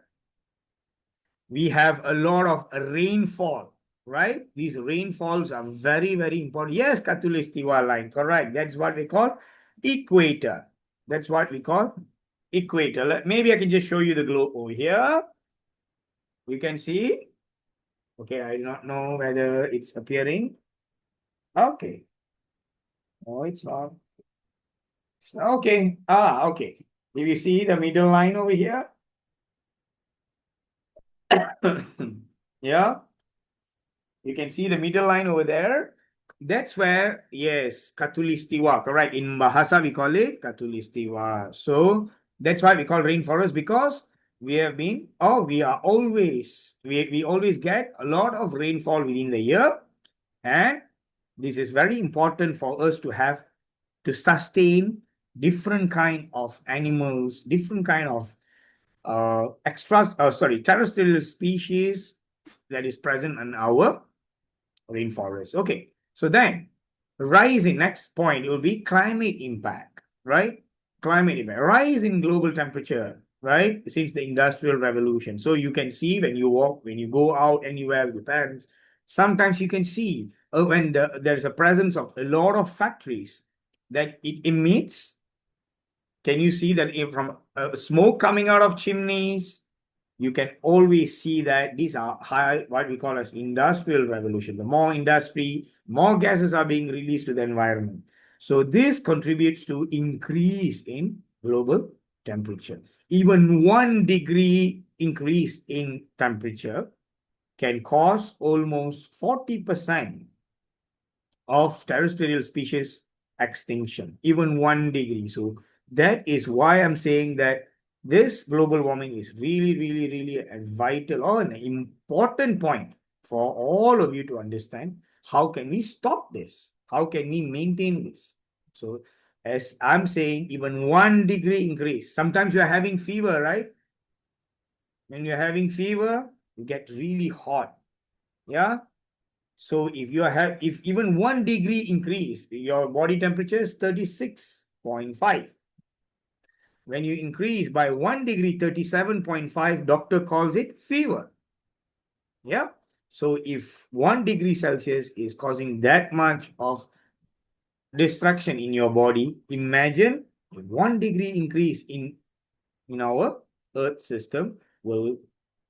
[SPEAKER 5] we have a lot of rainfall, right? These rainfalls are very, very important. Yes, Khatulistiwa line, correct. That's what we call equator. That's what we call equator. Maybe I can just show you the globe over here. You can see. Okay, I do not know whether it's appearing. Okay. Oh, it's not. Okay. Okay. If you see the middle line over here. Yeah. You can see the middle line over there. That's where, yes, Khatulistiwa, correct. In Bahasa, we call it Khatulistiwa. So that's why we call rainforest, because we always get a lot of rainfall within the year. And this is very important for us to sustain different kind of animals, different kind of terrestrial species that is present in our rainforest. Okay, so then next point will be climate impact, right? Climate impact, rise in global temperature, right? Since the Industrial Revolution. So you can see when you go out anywhere with your parents, sometimes you can see when there's a presence of a lot of factories that it emits. Can you see that from smoke coming out of chimneys? you can always see that these are high, what we call as industrial revolution. The more industry, more gases are being released to the environment. So this contributes to increase in global temperature. Even 1 degree increase in temperature can cause almost 40% of terrestrial species extinction, even 1 degree. So that is why I'm saying that this global warming is really a vital or an important point for all of you to understand. How can we stop this? How can we maintain this? So as I'm saying, even 1 degree increase, sometimes you're having fever, right? When you're having fever, you get really hot. Yeah. So if even 1 degree increase, your body temperature is 36.5. When you increase by 1 degree, 37.5, doctor calls it fever. Yeah. So if 1 degree Celsius is causing that much of destruction in your body, imagine 1 degree increase in our Earth system will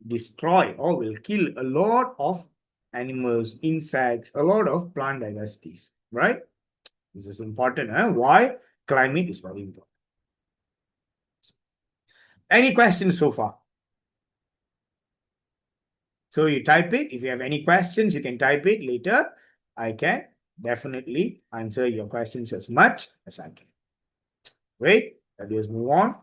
[SPEAKER 5] destroy or will kill a lot of animals, insects, a lot of plant diversities, right? This is important. Why? Climate is very important. Any questions so far? So you type it. If you have any questions, you can type it later. I can definitely answer your questions as much as I can. Great. Let us move on.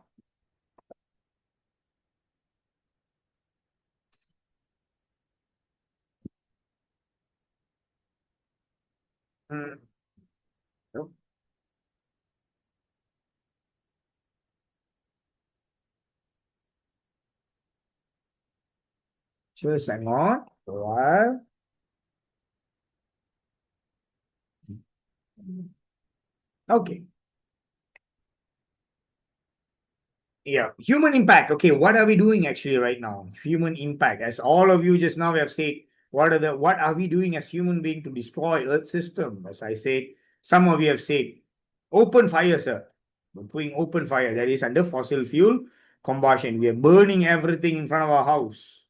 [SPEAKER 5] Just hang on for a while. Okay. Yeah, human impact. Okay, what are we doing actually right now? Human impact. As all of you just now have said, what are we doing as human being to destroy Earth system? As I said, some of you have said, open fire, sir. We're doing open fire. That is under fossil fuel combustion. We are burning everything in front of our house,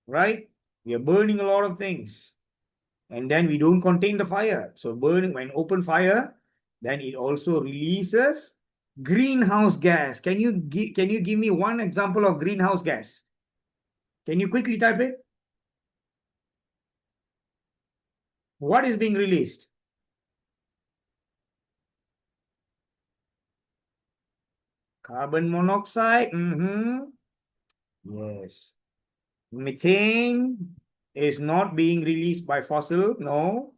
[SPEAKER 5] right? We are burning a lot of things, and then we don't contain the fire. So burning, when open fire, then it also releases greenhouse gas. Can you give me one example of greenhouse gas? Can you quickly type it? What is being released? Carbon monoxide. Yes. Methane is not being released by fossil. No.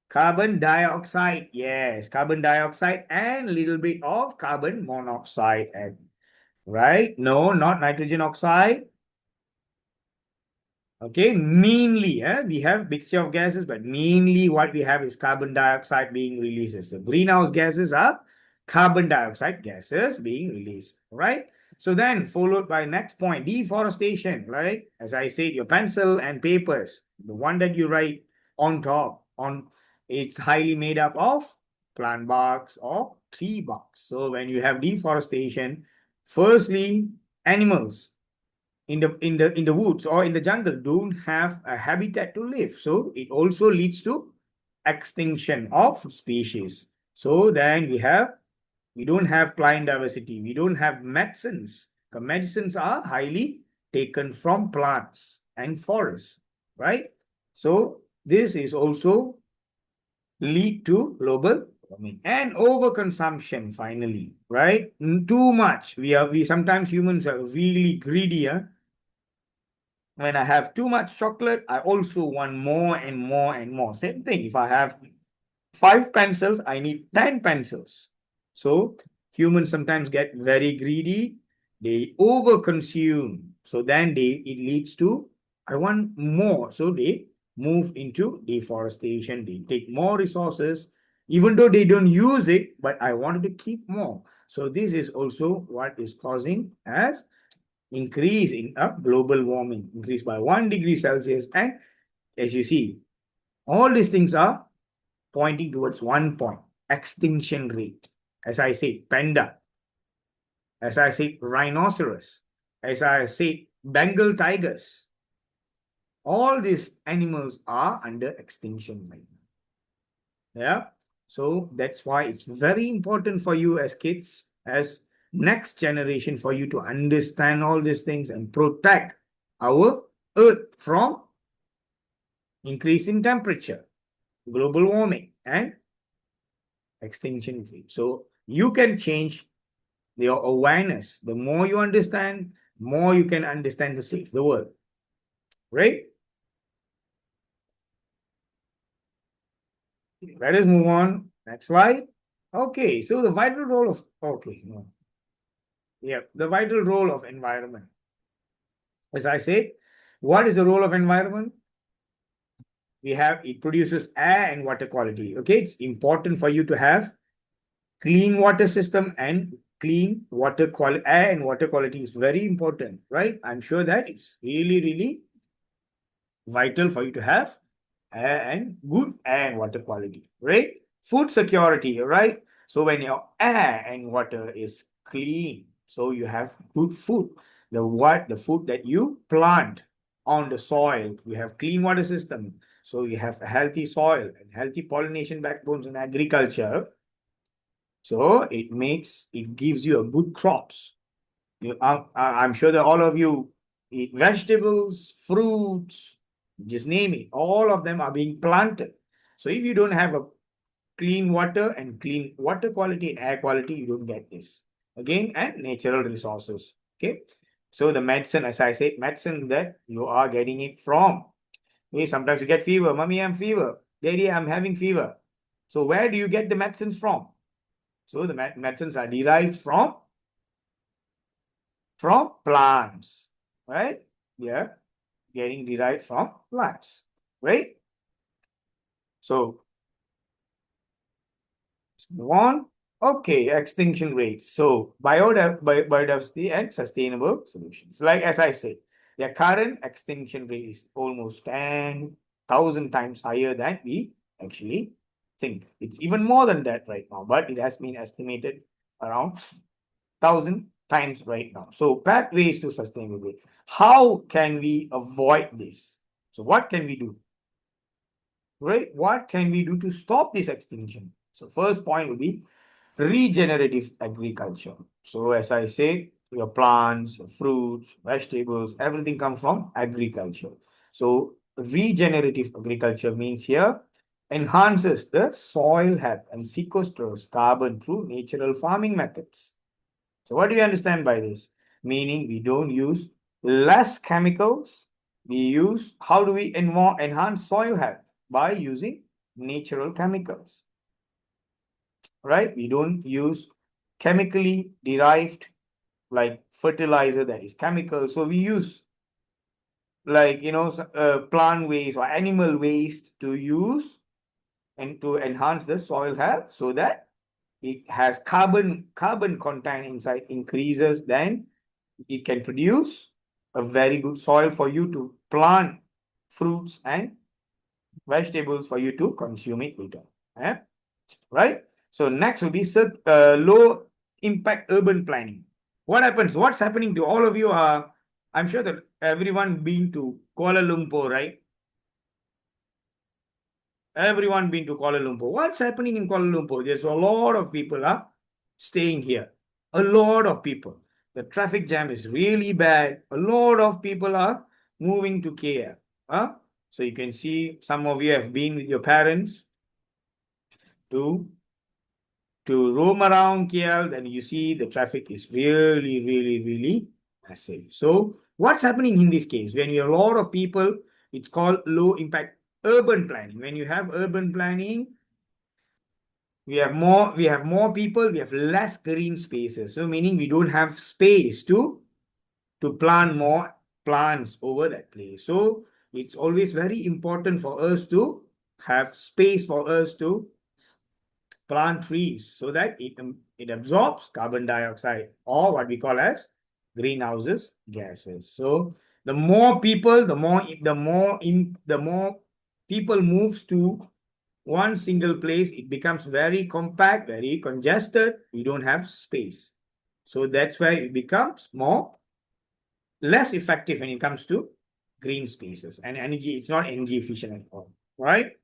[SPEAKER 5] Carbon dioxide. Yes. Carbon dioxide and a little bit of carbon monoxide. Right? No, not nitrogen oxide. Okay, mainly we have mixture of gases, but mainly what we have is carbon dioxide being released. So greenhouse gases are carbon dioxide gases being released, right? So then followed by next point, deforestation, right? As I said, your pencil and papers, the one that you write on top, it's highly made up of plant barks or tree barks. So when you have deforestation, firstly, animals in the woods or in the jungle don't have a habitat to live. So it also leads to extinction of species. So then we don't have plant diversity. We don't have medicines. The medicines are highly taken from plants and forests, right? So this is also lead to global warming and overconsumption finally, right? Too much. We sometimes humans are really greedy. When I have too much chocolate, I also want more and more and more. Same thing. If I have 5 pencils, I need 10 pencils. So humans sometimes get very greedy. They overconsume. So then it leads to, I want more. So they move into deforestation. They take more resources, even though they don't use it, but I wanted to keep more. So this is also what is causing as increase in global warming, increase by 1 degree Celsius. And as you see, all these things are pointing towards one point, extinction rate. As I said, panda. As I said, rhinoceros. As I said, Bengal tigers. All these animals are under extinction right now. Yeah. So that's why it's very important for you as kids, as next generation, for you to understand all these things and protect our earth from increasing temperature, global warming, and extinction rate. So you can change your awareness. The more you understand, more you can understand to save the world. Right? Let us move on. Next slide. Okay, so the vital role of the vital role of environment. As I said, what is the role of environment? It produces air and water quality. Okay, it's important for you to have clean water system and clean water quality. Air and water quality is very important, right? I'm sure that it's really, really vital for you to have air and good air and water quality, right? Food security, right? So when your air and water is clean, so you have good food. The food that you plant on the soil, you have clean water system. So you have a healthy soil and healthy pollination backbones in agriculture. So it gives you a good crops. I'm sure that all of you eat vegetables, fruits, just name it. All of them are being planted. So if you don't have a clean water and clean water quality and air quality, you don't get this. Again, and natural resources. Okay. So the medicine, as I said, medicine that you are getting it from. Okay, sometimes you get fever. Mommy, I'm fever. Daddy, I'm having fever. So where do you get the medicines from? So the medicines are derived from plants, right? Yeah, getting derived from plants, right? So let's move on. Okay, extinction rates. So biodiversity and sustainable solutions. Like as I said, the current extinction rate is almost 10,000 times higher than we actually think. It's even more than that right now, but it has been estimated around 1,000 times right now. So pathways to sustainability. How can we avoid this? So what can we do? Right? What can we do to stop this extinction? So first point would be regenerative agriculture. So as I said, your plants, your fruits, vegetables, everything comes from agriculture. So regenerative agriculture means here enhances the soil health and sequesters carbon through natural farming methods. So what do you understand by this? Meaning we don't use less chemicals. How do we enhance soil health? By using natural chemicals, right? We don't use chemically derived like fertilizer that is chemical. So we use like, plant waste or animal waste to use and to enhance the soil health so that it has carbon content inside increases, then it can produce a very good soil for you to plant fruits and vegetables for you to consume it later. Right? So next will be low impact urban planning. What happens? What's happening to all of you are, I'm sure that everyone been to Kuala Lumpur, right? Everyone been to Kuala Lumpur. What's happening in Kuala Lumpur? There's a lot of people are staying here. A lot of people. The traffic jam is really bad. A lot of people are moving to KL. So you can see some of you have been with your parents to roam around KL, then you see the traffic is really, really, really massive. So what's happening in this case? When you have a lot of people, it's called low impact urban planning. When you have urban planning, we have more people, we have less green spaces. So meaning we don't have space to plant more plants over that place. So it's always very important for us to have space for us to plant trees so that it absorbs carbon dioxide or what we call as greenhouses gases. So the more people, the more people moves to one single place, it becomes very compact, very congested. We don't have space. So that's why it becomes more less effective when it comes to green spaces and energy. It's not energy efficient at all, right?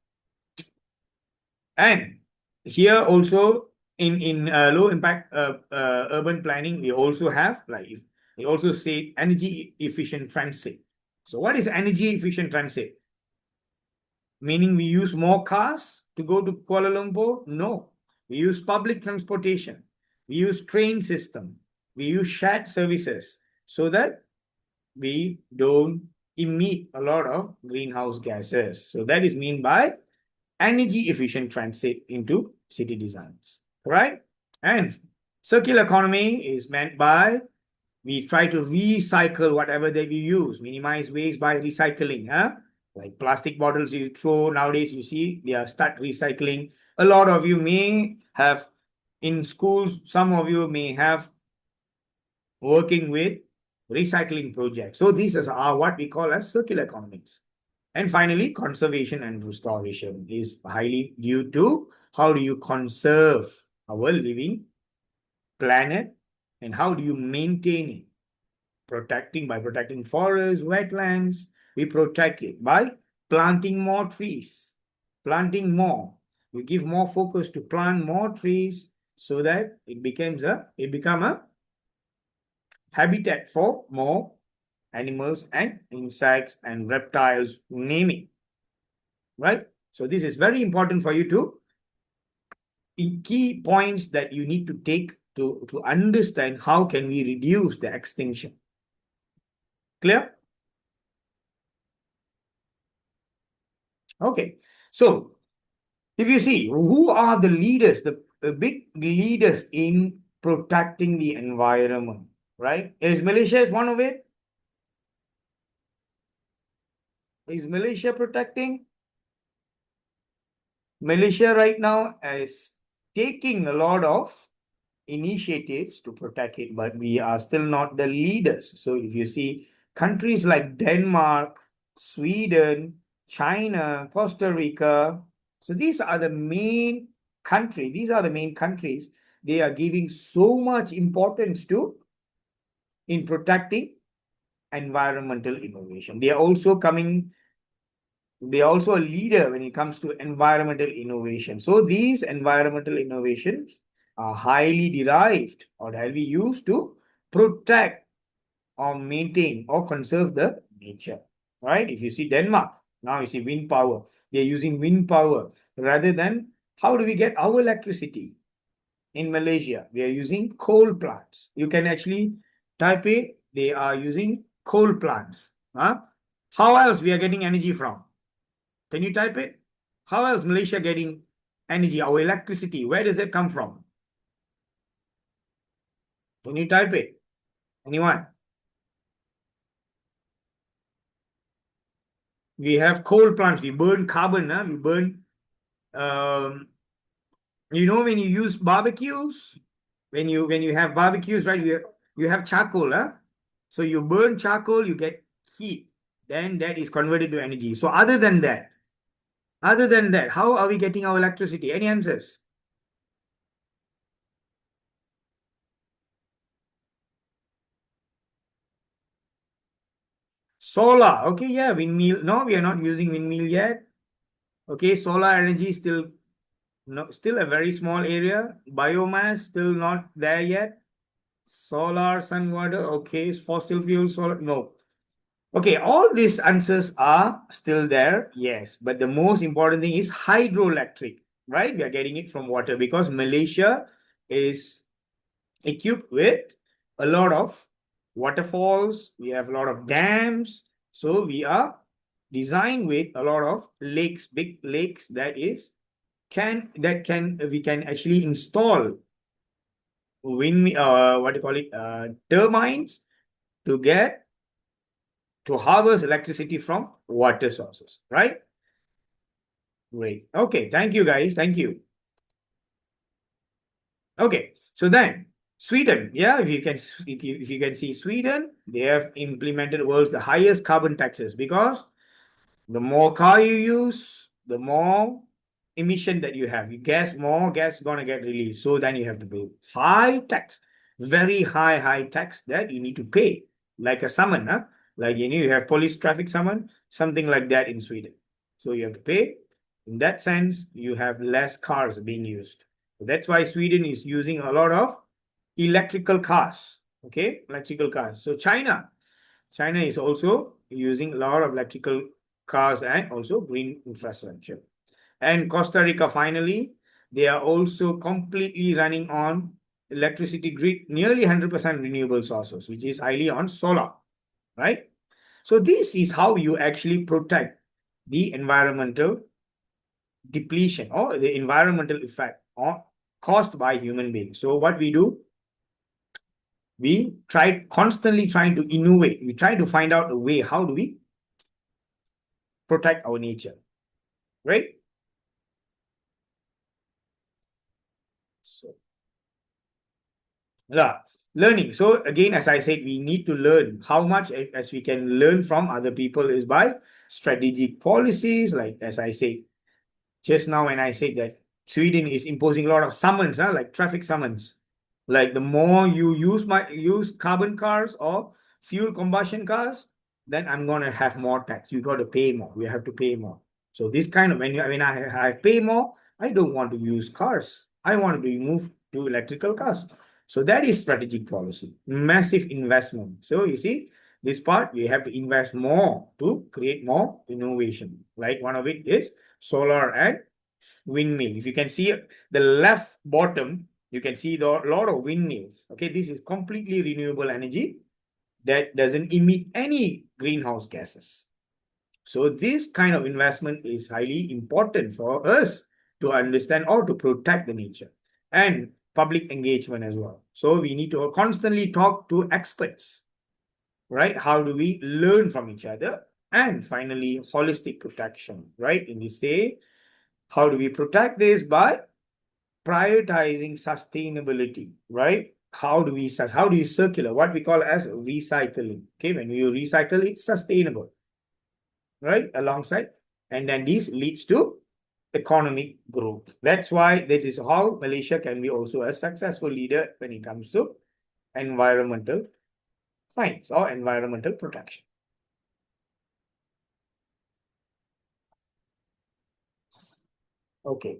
[SPEAKER 5] And here also in low impact urban planning, we also have like we also say energy efficient transit. So what is energy efficient transit? Meaning we use more cars to go to Kuala Lumpur? No. We use public transportation. We use train system. We use shared services so that we don't emit a lot of greenhouse gases. So that is mean by energy efficient transit into city designs, right? And circular economy is meant by we try to recycle whatever that we use, minimize waste by recycling, huh? Like plastic bottles you throw nowadays, you see, they are start recycling. A lot of you may have in schools, some of you may have working with recycling projects. So these are what we call as circular economics. And finally, conservation and restoration is highly due to how do you conserve our living planet and how do you maintain it? By protecting forests, wetlands, we protect it by planting more trees, planting more. We give more focus to plant more trees so that it become a habitat for more animals and insects and reptiles, name it. Right? So this is very important for you to in key points that you need to take to understand how can we reduce the extinction. Clear? Okay. So if you see who are the leaders, the big leaders in protecting the environment, right? Is Malaysia is one of it? Is Malaysia protecting? Malaysia right now is taking a lot of initiatives to protect it, but we are still not the leaders. So if you see countries like Denmark, Sweden, China, Costa Rica, so these are the main countries. These are the main countries. They are giving so much importance to in protecting environmental innovation. They are also a leader when it comes to environmental innovation. So these environmental innovations are highly derived or highly used to protect or maintain or conserve the nature, right? If you see Denmark, now you see wind power. They're using wind power rather than how do we get our electricity? In Malaysia, we are using coal plants. You can actually type it. They are using coal plants. Huh? How else we are getting energy from? Can you type it? How else Malaysia getting energy, our electricity? Where does it come from? Can you type it? Anyone? We have coal plants. We burn carbon. We burn. When you use barbecues, when you have barbecues, right? You have charcoal. So you burn charcoal, you get heat. Then that is converted to energy. So other than that, how are we getting our electricity? Any answers? Solar. Okay, yeah, windmill. No, we are not using windmill yet. Okay, solar energy still a very small area. Biomass still not there yet. Solar, sun, water. Okay, fossil fuel, solar. No. Okay, all these answers are still there. Yes, but the most important thing is hydroelectric, right? We are getting it from water because Malaysia is equipped with a lot of waterfalls. We have a lot of dams. So we are designed with a lot of lakes, big lakes we can actually install turbines to harvest electricity from water sources, right? Great. Okay, thank you guys. Thank you. Okay, so then Sweden, yeah, if you can see Sweden, they have implemented world's the highest carbon taxes because the more car you use, the more emission that you have. More gas gonna get released. So then you have to pay high tax, very high tax that you need to pay. like a summon, huh? Like you have police traffic summon, something like that in Sweden. So you have to pay. In that sense, you have less cars being used. So that's why Sweden is using a lot of electrical cars. Okay, electrical cars. So China is also using a lot of electrical cars and also green infrastructure. And Costa Rica, finally, they are also completely running on electricity grid, nearly 100% renewable sources, which is highly on solar, right? So this is how you actually protect the environmental depletion or the environmental effect caused by human beings. So what we do, we constantly trying to innovate. We try to find out a way, how do we protect our nature, right? So, yeah, learning. So again, as I said, we need to learn how much as we can learn from other people is by strategic policies. Like as I said just now, when I said that Sweden is imposing a lot of summons, like traffic summons. Like the more you use carbon cars or fuel combustion cars, then I'm gonna have more tax. You got to pay more. We have to pay more. So this kind of when I pay more, I don't want to use cars. I want to move to electrical cars. So that is strategic policy, massive investment. So you see, this part we have to invest more to create more innovation. Like one of it is solar and windmill. If you can see the left bottom, you can see the lot of windmills. Okay, this is completely renewable energy that doesn't emit any greenhouse gases. So this kind of investment is highly important for us to understand or to protect the nature and public engagement as well. So we need to constantly talk to experts, right? How do we learn from each other? And finally, holistic protection, right? In this day, how do we protect this? By prioritizing sustainability, right? How do you circular, what we call as recycling? Okay, when you recycle, it's sustainable, right? Alongside, and then this leads to economic growth. That's why this is how Malaysia can be also a successful leader when it comes to environmental science or environmental protection. Okay.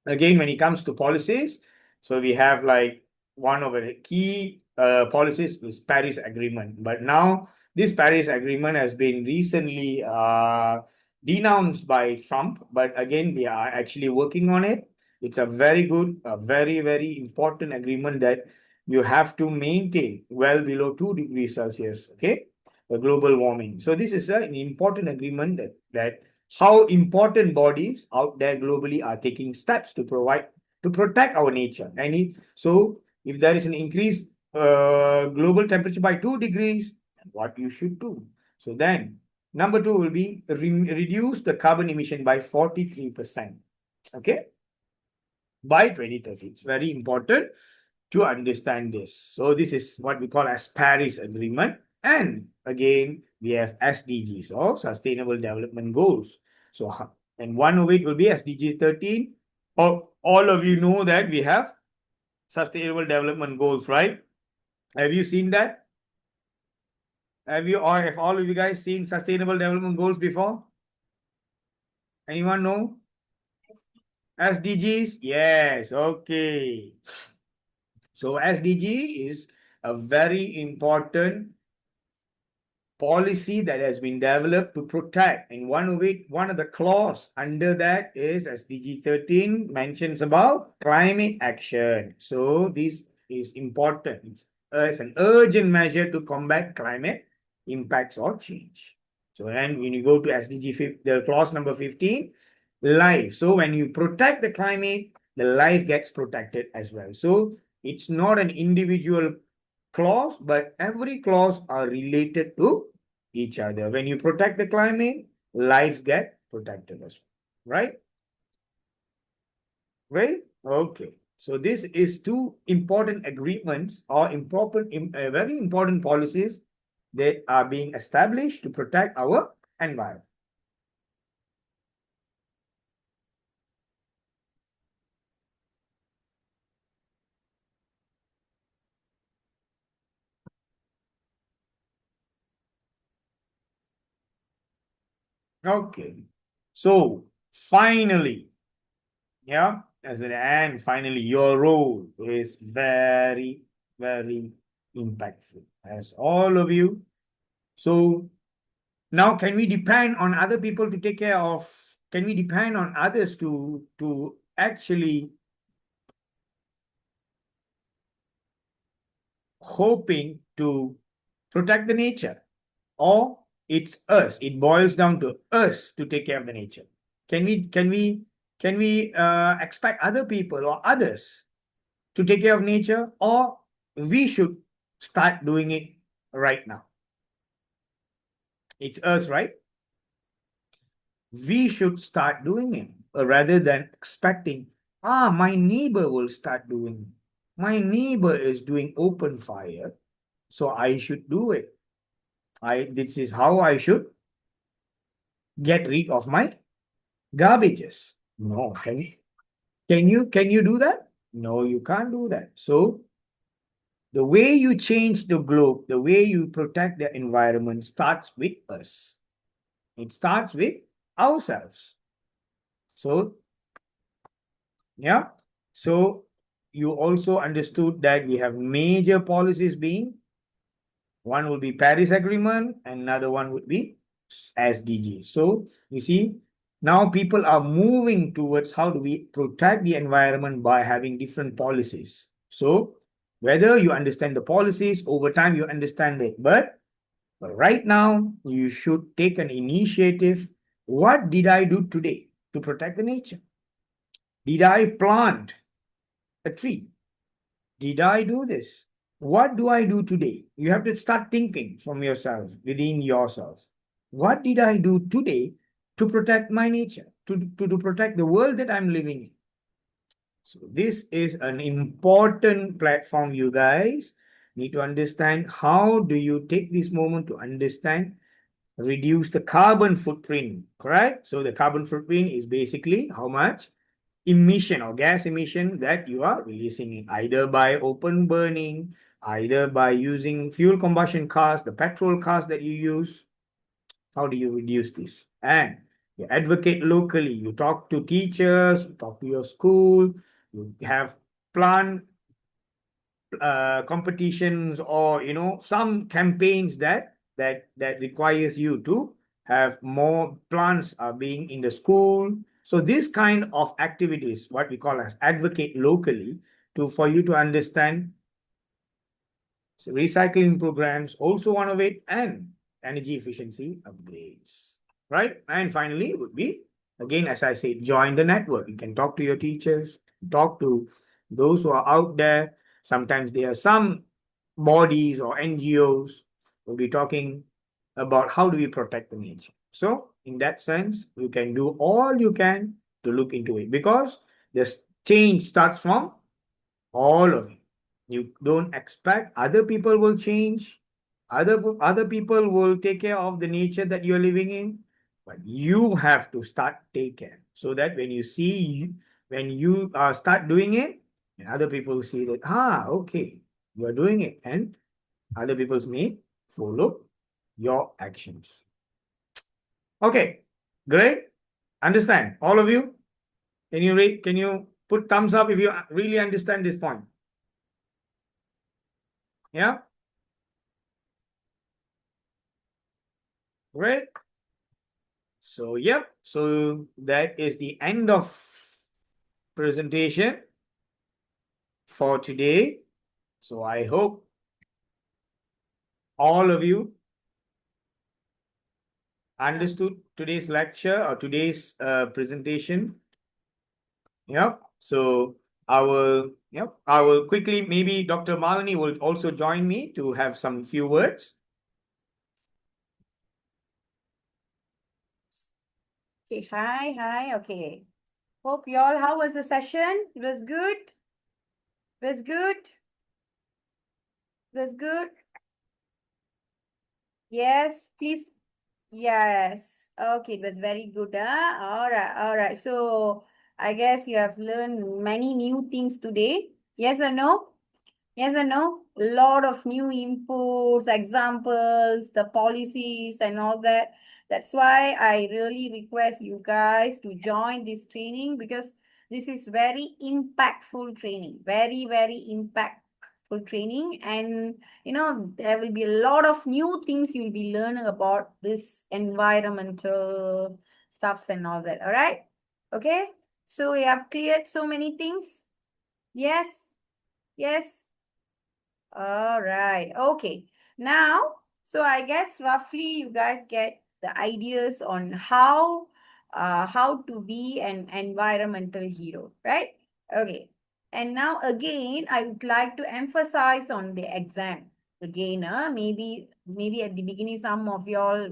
[SPEAKER 5] Again, when it comes to policies, so we have like one of the key policies is Paris Agreement. But now this Paris Agreement has been recently denounced by Trump. But again, they are actually working on it. It's a very good, a very, very important agreement that you have to maintain well below 2 degrees Celsius, okay? The global warming. So this is an important agreement that how important bodies out there globally are taking steps to protect our nature. So if there is an increased global temperature by 2 degrees, what you should do? So then number 2 will be reduce the carbon emission by 43%. Okay, by 2030. It's very important to understand this. So this is what we call as Paris Agreement. And again, we have SDGs or Sustainable Development Goals. So, and one of it will be SDG 13. All of you know that we have Sustainable Development Goals, right? Have you seen that? Have all of you guys seen Sustainable Development Goals before? Anyone know? SDGs? Yes, okay. So SDG is a very important policy that has been developed to protect, and one of the clause under that is SDG 13 mentions about climate action. So this is important. It's an urgent measure to combat climate impacts or change. So then when you go to SDG, the clause number 15, life. So when you protect the climate, the life gets protected as well. So it's not an individual clause, but every clause are related to each other. When you protect the climate, lives get protected as well, right? Right? Okay. So this is 2 important agreements or very important policies that are being established to protect our environment. Okay. So finally, yeah, and finally, your role is very, very impactful as all of you. So now can we depend on other people to take care of, can we depend on others to actually hoping to protect the nature? Or it's us, it boils down to us to take care of the nature. Can we expect other people or others to take care of nature, or we should start doing it right now? It's us, right? We should start doing it rather than expecting, my neighbor will start doing it. My neighbor is doing open fire, so I should do it. This is how I should get rid of my garbages. No, can you do that? No, you can't do that. So the way you change the globe, the way you protect the environment starts with us. It starts with ourselves. So yeah. So you also understood that we have major policies being, one will be Paris Agreement, and another one would be SDG. So you see, now people are moving towards how do we protect the environment by having different policies. So whether you understand the policies, over time you understand it. But right now, you should take an initiative. What did I do today to protect the nature? Did I plant a tree? Did I do this? What do I do today? You have to start thinking from yourself, within yourself. What did I do today to protect my nature, to protect the world that I'm living in? So this is an important platform, you guys need to understand. How do you take this moment to understand, reduce the carbon footprint, correct? So the carbon footprint is basically how much emission or gas emission that you are releasing in, either by open burning, either by using fuel combustion cars, the petrol cars that you use. How do you reduce this? And you advocate locally, you talk to teachers, you talk to your school, you have plant competitions, or some campaigns that requires you to have more plants being in the school. So this kind of activities, what we call as advocate locally, for you to understand. So recycling programs also one of it, and energy efficiency upgrades, right? And finally would be, again, as I said, join the network. You can talk to your teachers, talk to those who are out there. Sometimes there are some bodies or NGOs will be talking about how do we protect the nature. So in that sense, you can do all you can to look into it, because this change starts from all of it. You don't expect other people will change, other people will take care of the nature that you're living in, but you have to start take care, so that when you see, when you start doing it, and other people see that, okay, you are doing it, and other people may follow your actions. Okay, great. Understand, all of you? Can you put thumbs up if you really understand this point? Yeah. Great. So, yep. So that is the end of presentation for today. So I hope all of you understood today's lecture or today's presentation. Yep. So I will quickly, maybe Dr. Malini will also join me to have some few words.
[SPEAKER 4] Okay, hi. Okay. Hope you all, how was the session? It was good? Was good? Was good? Yes, please. Yes. Okay, it was very good. All right. So I guess you have learned many new things today. Yes or no? Yes or no? A lot of new inputs, examples, the policies and all that. That's why I really request you guys to join this training because this is very impactful training. Very, very impactful training. And, there will be a lot of new things you'll be learning about this environmental stuffs and all that. All right? Okay? So we have cleared so many things. Yes? Yes? All right. Okay. Now, so I guess roughly you guys get the ideas on how to be an environmental hero, right? Okay. And now again, I would like to emphasize on the exam. Again, maybe at the beginning some of y'all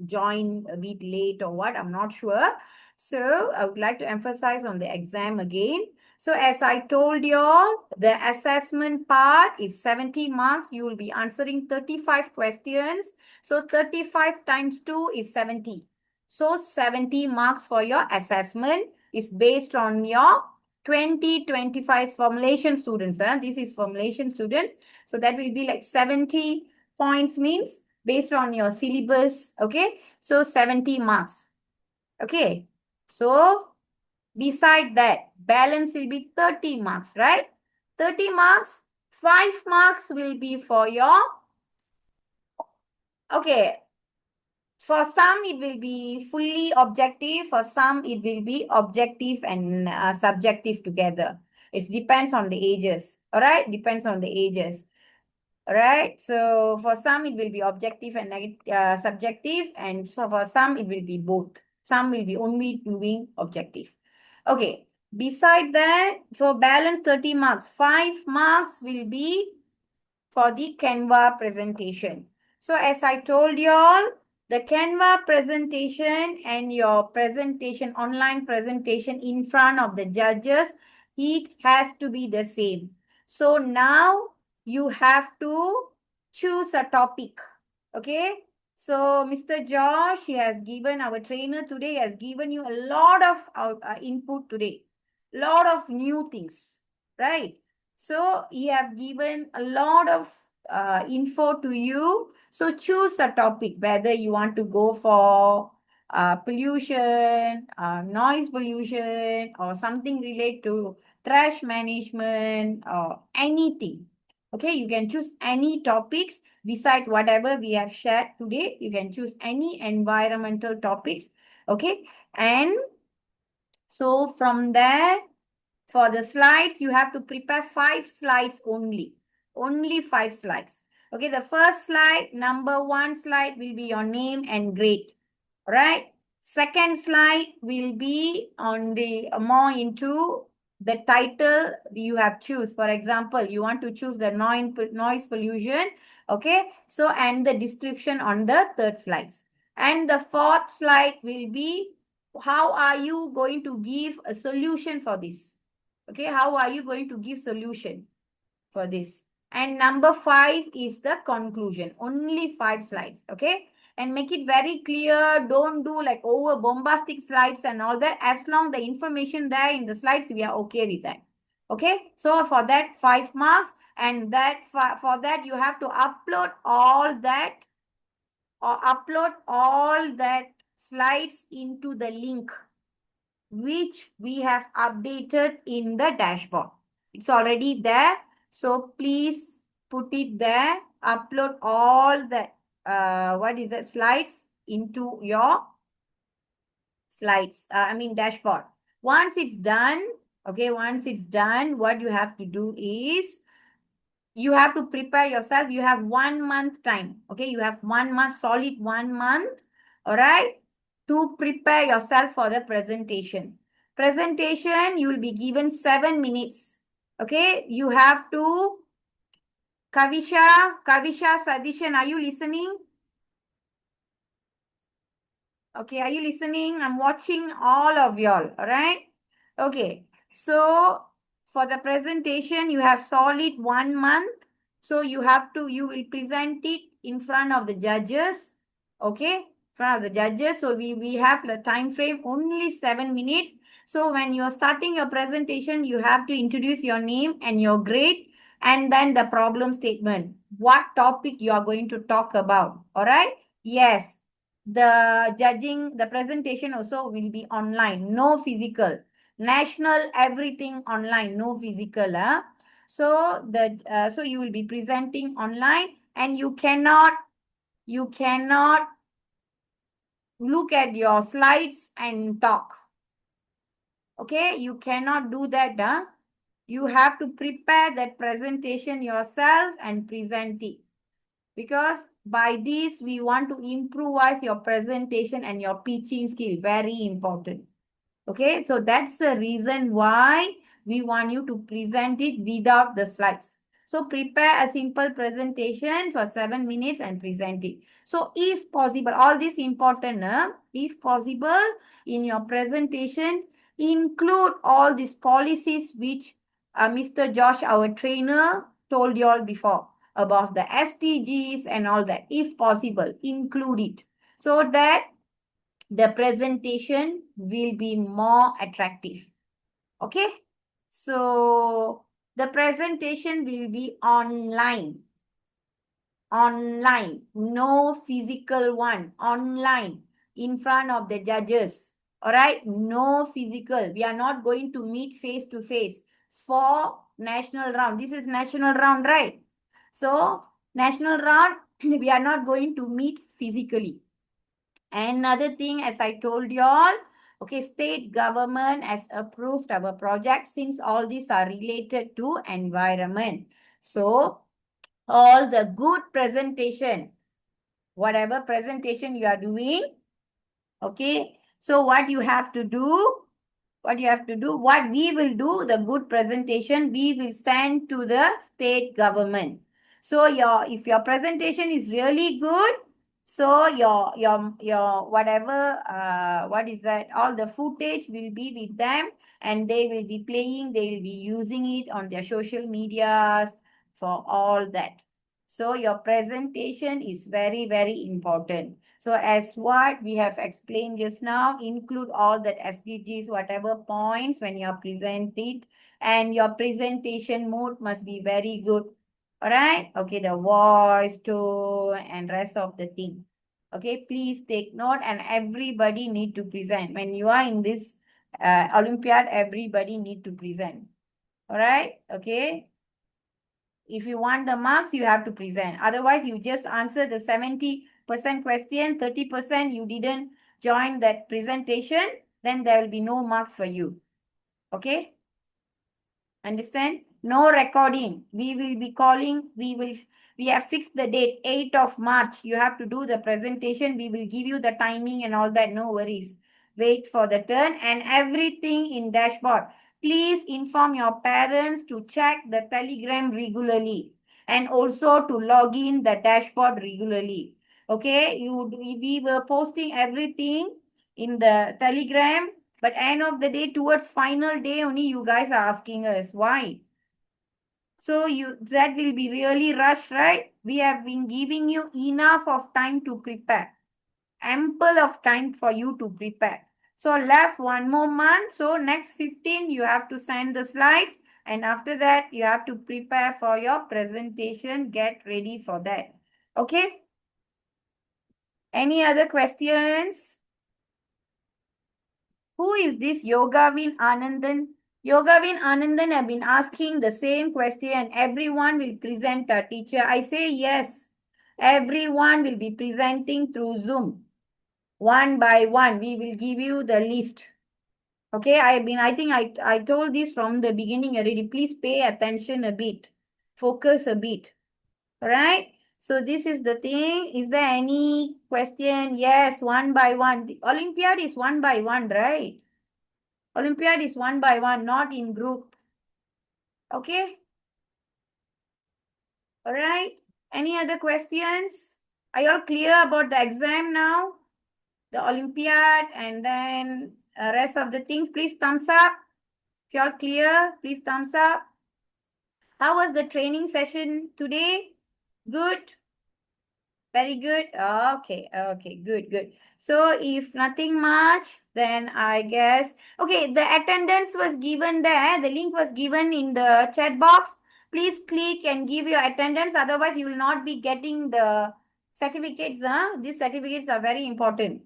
[SPEAKER 4] join a bit late or what, I'm not sure. So I would like to emphasize on the exam again. So as I told you all, the assessment part is 70 marks. You will be answering 35 questions. So 35 times 2 is 70. So 70 marks for your assessment is based on your 2025 formulation students. This is formulation students. So that will be like 70 points means based on your syllabus. Okay. So 70 marks. Okay. So beside that, balance will be 30 marks, right? 30 marks, 5 marks will be for your, okay, for some it will be fully objective, for some it will be objective and subjective together. It depends on the ages, all right? Depends on the ages. All right, so for some it will be objective and subjective, and so for some it will be both. Some will be only doing objective. Okay, beside that, so balance 30 marks. 5 marks will be for the Canva presentation. So as I told you all, the Canva presentation and your presentation, online presentation in front of the judges, it has to be the same. So now you have to choose a topic. Okay. So Mr. Josh, he has given, our trainer today has given you a lot of input today. Lot of new things, right? So he have given a lot of info to you. So choose a topic, whether you want to go for pollution, noise pollution, or something related to trash management or anything. Okay, you can choose any topics beside whatever we have shared today. You can choose any environmental topics. Okay, and so from there, for the slides, you have to prepare 5 slides only. Only 5 slides. Okay, the first slide, number 1 slide will be your name and grade. All right. Second slide will be on the more into the title you have choose. For example, you want to choose the noise pollution. Okay. So, and the description on the third slides. And the fourth slide will be how are you going to give a solution for this? Okay, how are you going to give solution for this? And number 5 is the conclusion. Only 5 slides, okay? And make it very clear. Don't do like over bombastic slides and all that. As long the information there in the slides, we are okay with that. Okay, so for that 5 marks, and that for that you have to upload all that or upload all that slides into the link which we have updated in the dashboard. It's already there. So please put it there. Upload all the slides into your slides. Dashboard. Once it's done, okay, what you have to do is you have to prepare yourself. You have 1 month time. Okay, you have 1 month, solid 1 month. All right, to prepare yourself for the presentation. Presentation, you will be given 7 minutes. Okay, you have to, Kavisha, Sadishan, are you listening? Okay, are you listening? I'm watching all of y'all, all right? Okay, so for the presentation, you have solid 1 month. So you will present it in front of the judges, okay? Front of the judges. So we have the time frame only 7 minutes. So when you're starting your presentation, you have to introduce your name and your grade. and then the problem statement. What topic you are going to talk about. All right? Yes. The judging, the presentation also will be online, no physical. National, everything online, no physical. So so you will be presenting online, and you cannot look at your slides and talk. Okay, you cannot do that. You have to prepare that presentation yourself and present it. Because by this, we want to improvise your presentation and your pitching skill. Very important. Okay, so that's the reason why we want you to present it without the slides. So prepare a simple presentation for 7 minutes and present it. So if possible, all this important, if possible, in your presentation, include all these policies which Mr. Josh, our trainer, told you all before about the SDGs and all that. If possible, include it so that the presentation will be more attractive. Okay? So the presentation will be online. Online. No physical one. Online. In front of the judges. Alright? No physical. We are not going to meet face to face for national round. This is national round, right? So, national round, we are not going to meet physically. Another thing, as I told you all, okay, state government has approved our project since all these are related to environment. So, all the good presentation, whatever presentation you are doing, okay, so what you have to do, what we will do, the good presentation, we will send to the state government. So if your presentation is really good, so your whatever, what is that, all the footage will be with them, and they will be playing, they will be using it on their social medias for all that. So your presentation is very, very important. So as what we have explained just now, include all that SDGs, whatever points when you are presenting, and your presentation mode must be very good. All right? Okay, the voice, tone, and rest of the thing. Okay, please take note, and everybody need to present. When you are in this Olympiad, everybody need to present. All right? Okay. If you want the marks, you have to present. Otherwise, you just answer the 70% question, 30% you didn't join that presentation, then there will be no marks for you. Okay? Understand? No recording. We will be calling, we have fixed the date, 8th of March. You have to do the presentation. We will give you the timing and all that. No worries. Wait for the turn and everything in dashboard. Please inform your parents to check the Telegram regularly and also to log in the dashboard regularly. Okay, we were posting everything in the Telegram, but end of the day, towards final day only, you guys are asking us why. So that will be really rushed, right? We have been giving you enough of time to prepare. Ample of time for you to prepare. So left one more month. So next 15, you have to send the slides. And after that, you have to prepare for your presentation. Get ready for that. Okay? Any other questions? Who is this Yogavin Anandan? Yogavin Anandan have been asking the same question. Everyone will present a teacher. I say yes. Everyone will be presenting through Zoom. One by one, we will give you the list. Okay, I think I told this from the beginning already. Please pay attention a bit. Focus a bit. All right? So this is the thing. Is there any question? Yes, one by one. The Olympiad is one by one, right? Olympiad is one by one, not in group. Okay? All right. Any other questions? Are you all clear about the exam now? The Olympiad and then rest of the things, please thumbs up. If you're clear, please thumbs up. How was the training session today? Good? Very good? Okay, good. So if nothing much, then I guess, okay, the attendance was given there. The link was given in the chat box. please click and give your attendance. Otherwise, you will not be getting the certificates. These certificates are very important.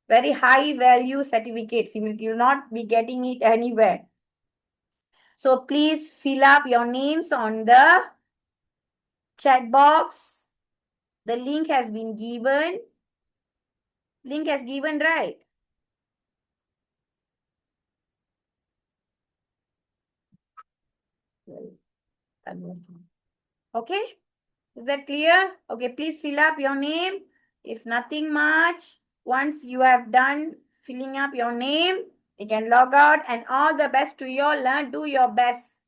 [SPEAKER 4] Very high value certificates. You will not be getting it anywhere. So please fill up your names on the chat box. The link has been given. Link has given, right? Okay. Is that clear? Okay, please fill up your name. If nothing much, once you have done filling up your name, you can log out, and all the best to you all. Do your best.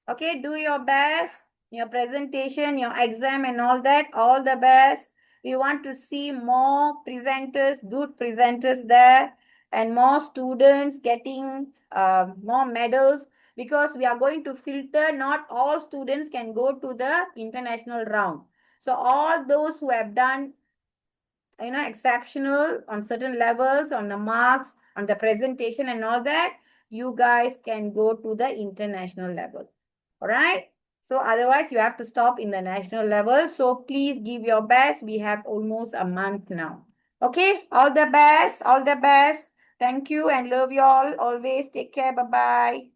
[SPEAKER 4] Okay, do your best. Your presentation, your exam and all that, all the best. We want to see more presenters, good presenters there, and more students getting more medals, because we are going to filter. Not all students can go to the international round. So all those who have done, exceptional on certain levels, on the marks, on the presentation and all that, you guys can go to the international level. All right. So otherwise you have to stop in the national level. So please give your best. We have almost a month now. Okay. All the best. All the best. Thank you and love you all. Always take care. Bye-bye.